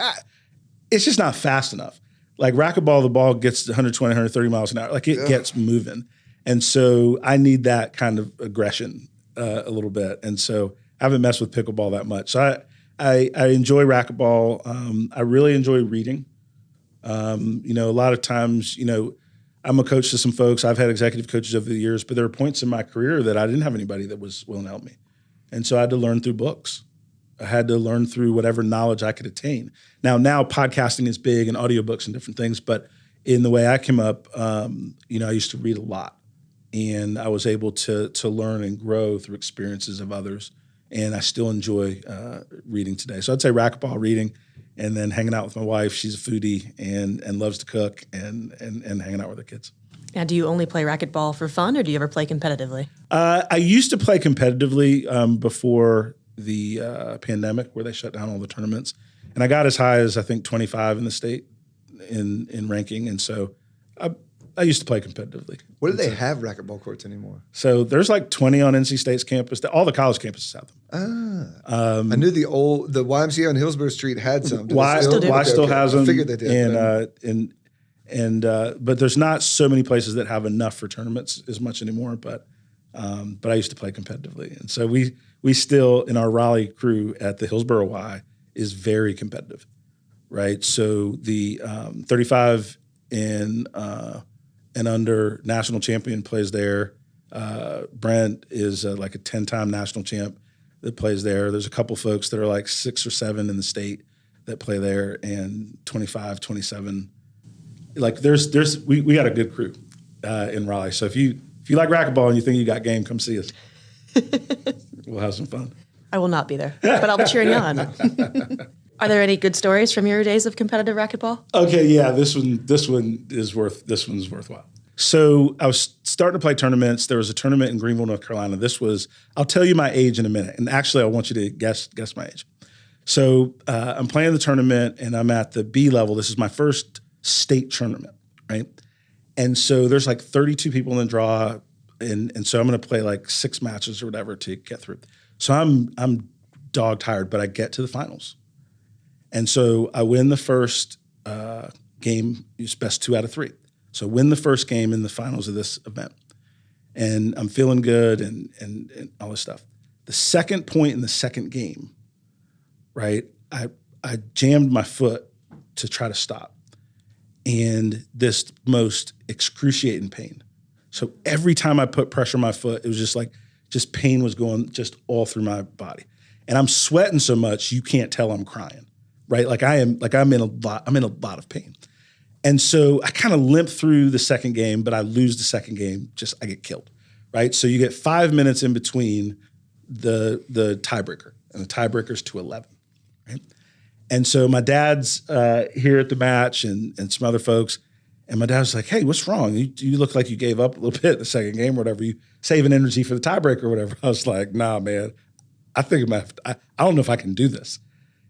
it's just not fast enough. like racquetball, the ball gets 120, 130 miles an hour. Like it gets moving. And so I need that kind of aggression a little bit. And so I haven't messed with pickleball that much. So I enjoy racquetball. I really enjoy reading. A lot of times, I'm a coach to some folks. I've had executive coaches over the years, but there are points in my career that I didn't have anybody that was willing to help me. And so I had to learn through books. I had to learn through whatever knowledge I could attain. Now podcasting is big and audiobooks and different things, but in the way I came up, I used to read a lot, and I was able to learn and grow through experiences of others. And I still enjoy reading today. So I'd say racquetball, reading, and then hanging out with my wife. She's a foodie and loves to cook and hanging out with her kids. Now, do you only play racquetball for fun, or do you ever play competitively? I used to play competitively before the pandemic, where they shut down all the tournaments. And I got as high as, I think, 25 in the state in ranking. And so I used to play competitively. Where do they have racquetball courts anymore? So there's like 20 on NC State's campus. All the college campuses have them. I knew the YMCA on Hillsborough Street had some. Y still has them. I figured they did. But there's not so many places that have enough for tournaments as much anymore. But I used to play competitively, and so we still, in our Raleigh crew at the Hillsborough Y, is very competitive, right? So the 35 and under national champion plays there. Brent is like a 10-time national champ that plays there. There's a couple folks that are like 6 or 7 in the state that play there, and 25, 27. Like we got a good crew in Raleigh. So if you like racquetball and you think you got game, come see us. We'll have some fun. I will not be there, but I'll be cheering you on. Are there any good stories from your days of competitive racquetball? Okay, yeah, this one's worthwhile. So I was starting to play tournaments. There was a tournament in Greenville, North Carolina. I'll tell you my age in a minute, and actually I want you to guess my age. So I'm playing the tournament, and I'm at the B level. This is my first state tournament, right? And so there's like 32 people in the draw, and so I'm going to play like 6 matches or whatever to get through. So I'm dog tired, but I get to the finals. And so I win the first game. It's best 2 out of 3. So win the first game in the finals of this event. And I'm feeling good and all this stuff. The second point in the second game, right, I jammed my foot to try to stop. And this most excruciating pain. So every time I put pressure on my foot, it was just pain was going just all through my body. And I'm sweating so much, you can't tell I'm crying, right? I'm in a lot of pain. And so I kind of limp through the second game, but I lose the second game, I get killed, right? So you get 5 minutes in between the tiebreaker, and the tiebreaker's to 11, right? And so my dad's here at the match and some other folks, and my dad was like, "Hey, what's wrong? You look like you gave up a little bit the second game or whatever. You saving energy for the tiebreaker or whatever." I was like, "Nah, man, I think I don't know if I can do this."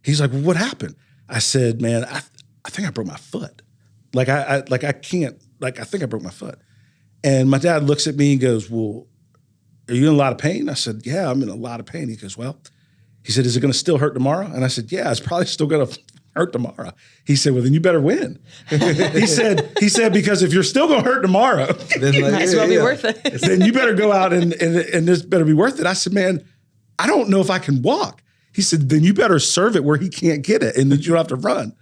He's like, "Well, what happened?" I said, "Man, I think I broke my foot. I think I broke my foot." And my dad looks at me and goes, "Well, are you in a lot of pain?" I said, "Yeah, I'm in a lot of pain." He goes, "Well," he said, "is it going to still hurt tomorrow?" And I said, "Yeah, it's probably still going to hurt tomorrow." He said, "Well, then you better win." he said, "Because if you're still going to hurt tomorrow, then might as well be worth it. Then you better go out and this better be worth it." I said, "Man, I don't know if I can walk." He said, "Then you better serve it where he can't get it, and then you don't have to run."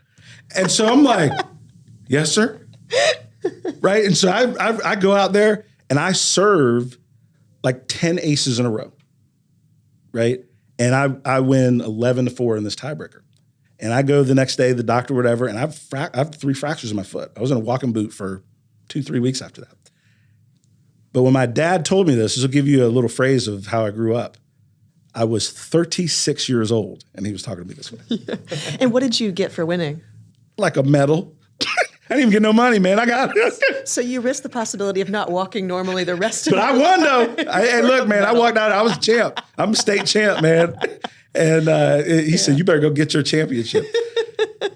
And so I'm like, "Yes, sir." Right? And so I go out there and I serve like 10 aces in a row. Right? And I win 11-4 in this tiebreaker. And I go the next day, the doctor, whatever, and I have 3 fractures in my foot. I was in a walking boot for 2-3 weeks after that. But when my dad told me this will give you a little phrase of how I grew up. I was 36 years old, and he was talking to me this way. Yeah. And what did you get for winning? Like a medal. I didn't even get no money, man. I got it. So you risked the possibility of not walking normally the rest of But I won, though. Hey, look, man, I walked out. I was a champ. I'm a state champ, man. And he said, "You better go get your championship."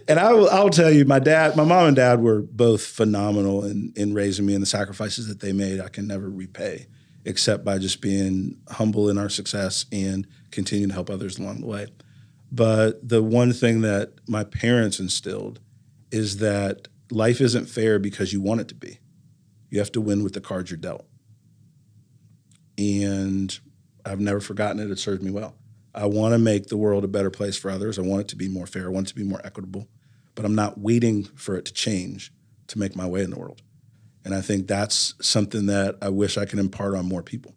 And I'll tell you, my mom and dad were both phenomenal in raising me, and the sacrifices that they made, I can never repay, except by just being humble in our success and continuing to help others along the way. But the one thing that my parents instilled is that life isn't fair because you want it to be. You have to win with the cards you're dealt. And I've never forgotten it. It served me well. I want to make the world a better place for others. I want it to be more fair. I want it to be more equitable. But I'm not waiting for it to change to make my way in the world. And I think that's something that I wish I could impart on more people.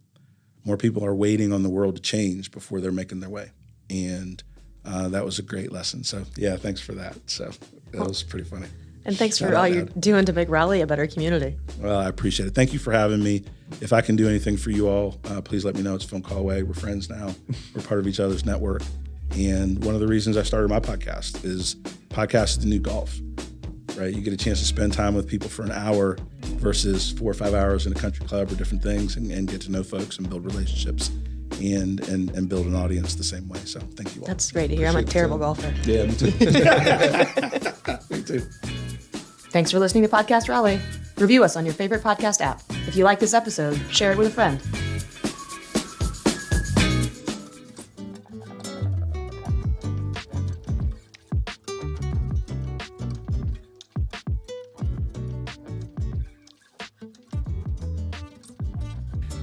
More people are waiting on the world to change before they're making their way. And that was a great lesson. So, yeah, thanks for that. So that was pretty funny. And thanks for all you're doing to make Raleigh a better community. Well, I appreciate it. Thank you for having me. If I can do anything for you all, please let me know. It's a phone call away. We're friends now. We're part of each other's network. And one of the reasons I started my podcast is podcast is the new golf, right? You get a chance to spend time with people for an hour versus 4 or 5 hours in a country club or different things and get to know folks and build relationships and build an audience the same way. So thank you all. That's great to hear. I'm a terrible golfer. Yeah, me too. Me too. Thanks for listening to Podcast Raleigh. Review us on your favorite podcast app. If you like this episode, share it with a friend.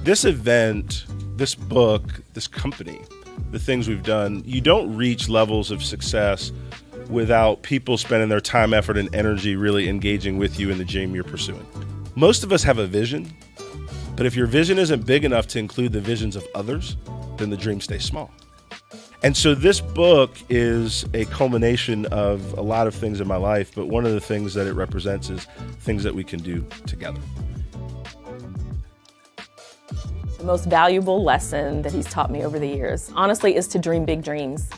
This event, this book, this company, the things we've done, you don't reach levels of success without people spending their time, effort, and energy really engaging with you in the dream you're pursuing. Most of us have a vision, but if your vision isn't big enough to include the visions of others, then the dream stays small. And so this book is a culmination of a lot of things in my life, but one of the things that it represents is things that we can do together. The most valuable lesson that he's taught me over the years, honestly, is to dream big dreams.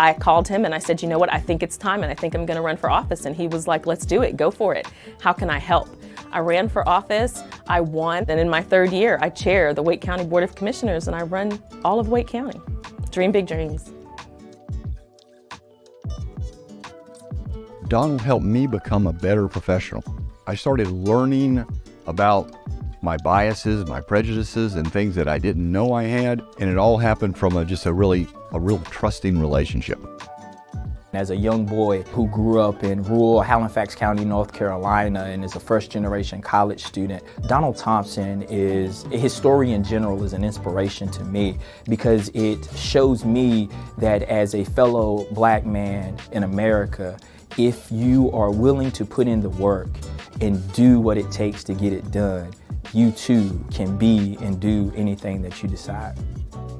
I called him and I said, you know what, I think it's time and I think I'm gonna run for office. And he was like, let's do it, go for it. How can I help? I ran for office, I won, and in my 3rd year, I chair the Wake County Board of Commissioners and I run all of Wake County. Dream big dreams. Donald helped me become a better professional. I started learning about my biases, my prejudices, and things that I didn't know I had, and it all happened from a real trusting relationship. As a young boy who grew up in rural Halifax County, North Carolina, and is a first-generation college student, Donald Thompson his story in general is an inspiration to me because it shows me that as a fellow black man in America, if you are willing to put in the work and do what it takes to get it done, you too can be and do anything that you decide.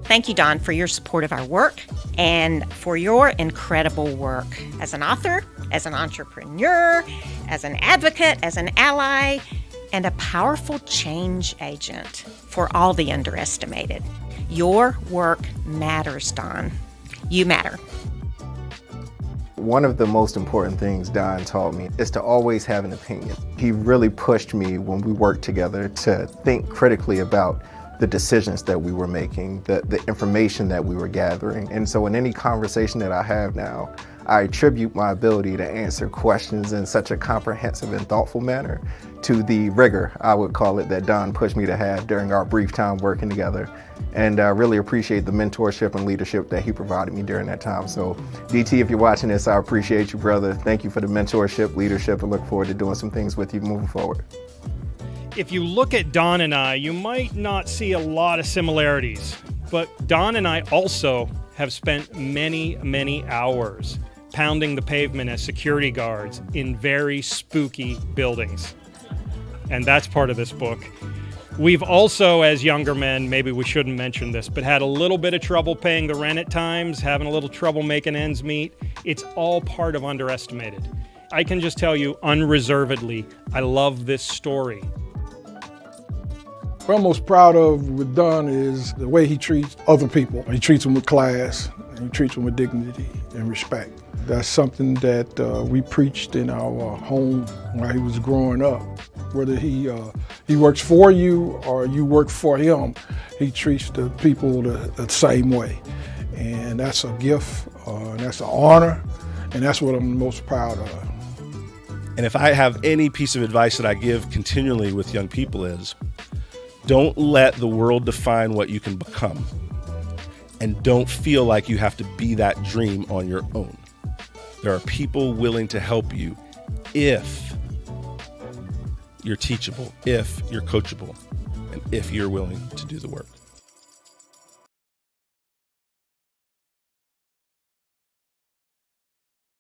Thank you, Don, for your support of our work and for your incredible work as an author, as an entrepreneur, as an advocate, as an ally, and a powerful change agent for all the underestimated. Your work matters, Don. You matter. One of the most important things Don taught me is to always have an opinion. He really pushed me when we worked together to think critically about the decisions that we were making, the information that we were gathering. And so in any conversation that I have now, I attribute my ability to answer questions in such a comprehensive and thoughtful manner to the rigor, I would call it, that Don pushed me to have during our brief time working together. And I really appreciate the mentorship and leadership that he provided me during that time. So DT, if you're watching this, I appreciate you, brother. Thank you for the mentorship, leadership, and look forward to doing some things with you moving forward. If you look at Don and I, you might not see a lot of similarities, but Don and I also have spent many, many hours pounding the pavement as security guards in very spooky buildings. And that's part of this book. We've also, as younger men, maybe we shouldn't mention this, but had a little bit of trouble paying the rent at times, having a little trouble making ends meet. It's all part of Underestimated. I can just tell you unreservedly, I love this story. What I'm most proud of with Don is the way he treats other people. He treats them with class, and he treats them with dignity and respect. That's something that we preached in our home while he was growing up. Whether he works for you or you work for him, he treats the people the same way. And that's a gift, and that's an honor, and that's what I'm most proud of. And if I have any piece of advice that I give continually with young people is, don't let the world define what you can become. And don't feel like you have to be that dream on your own. There are people willing to help you if you're teachable, if you're coachable, and if you're willing to do the work.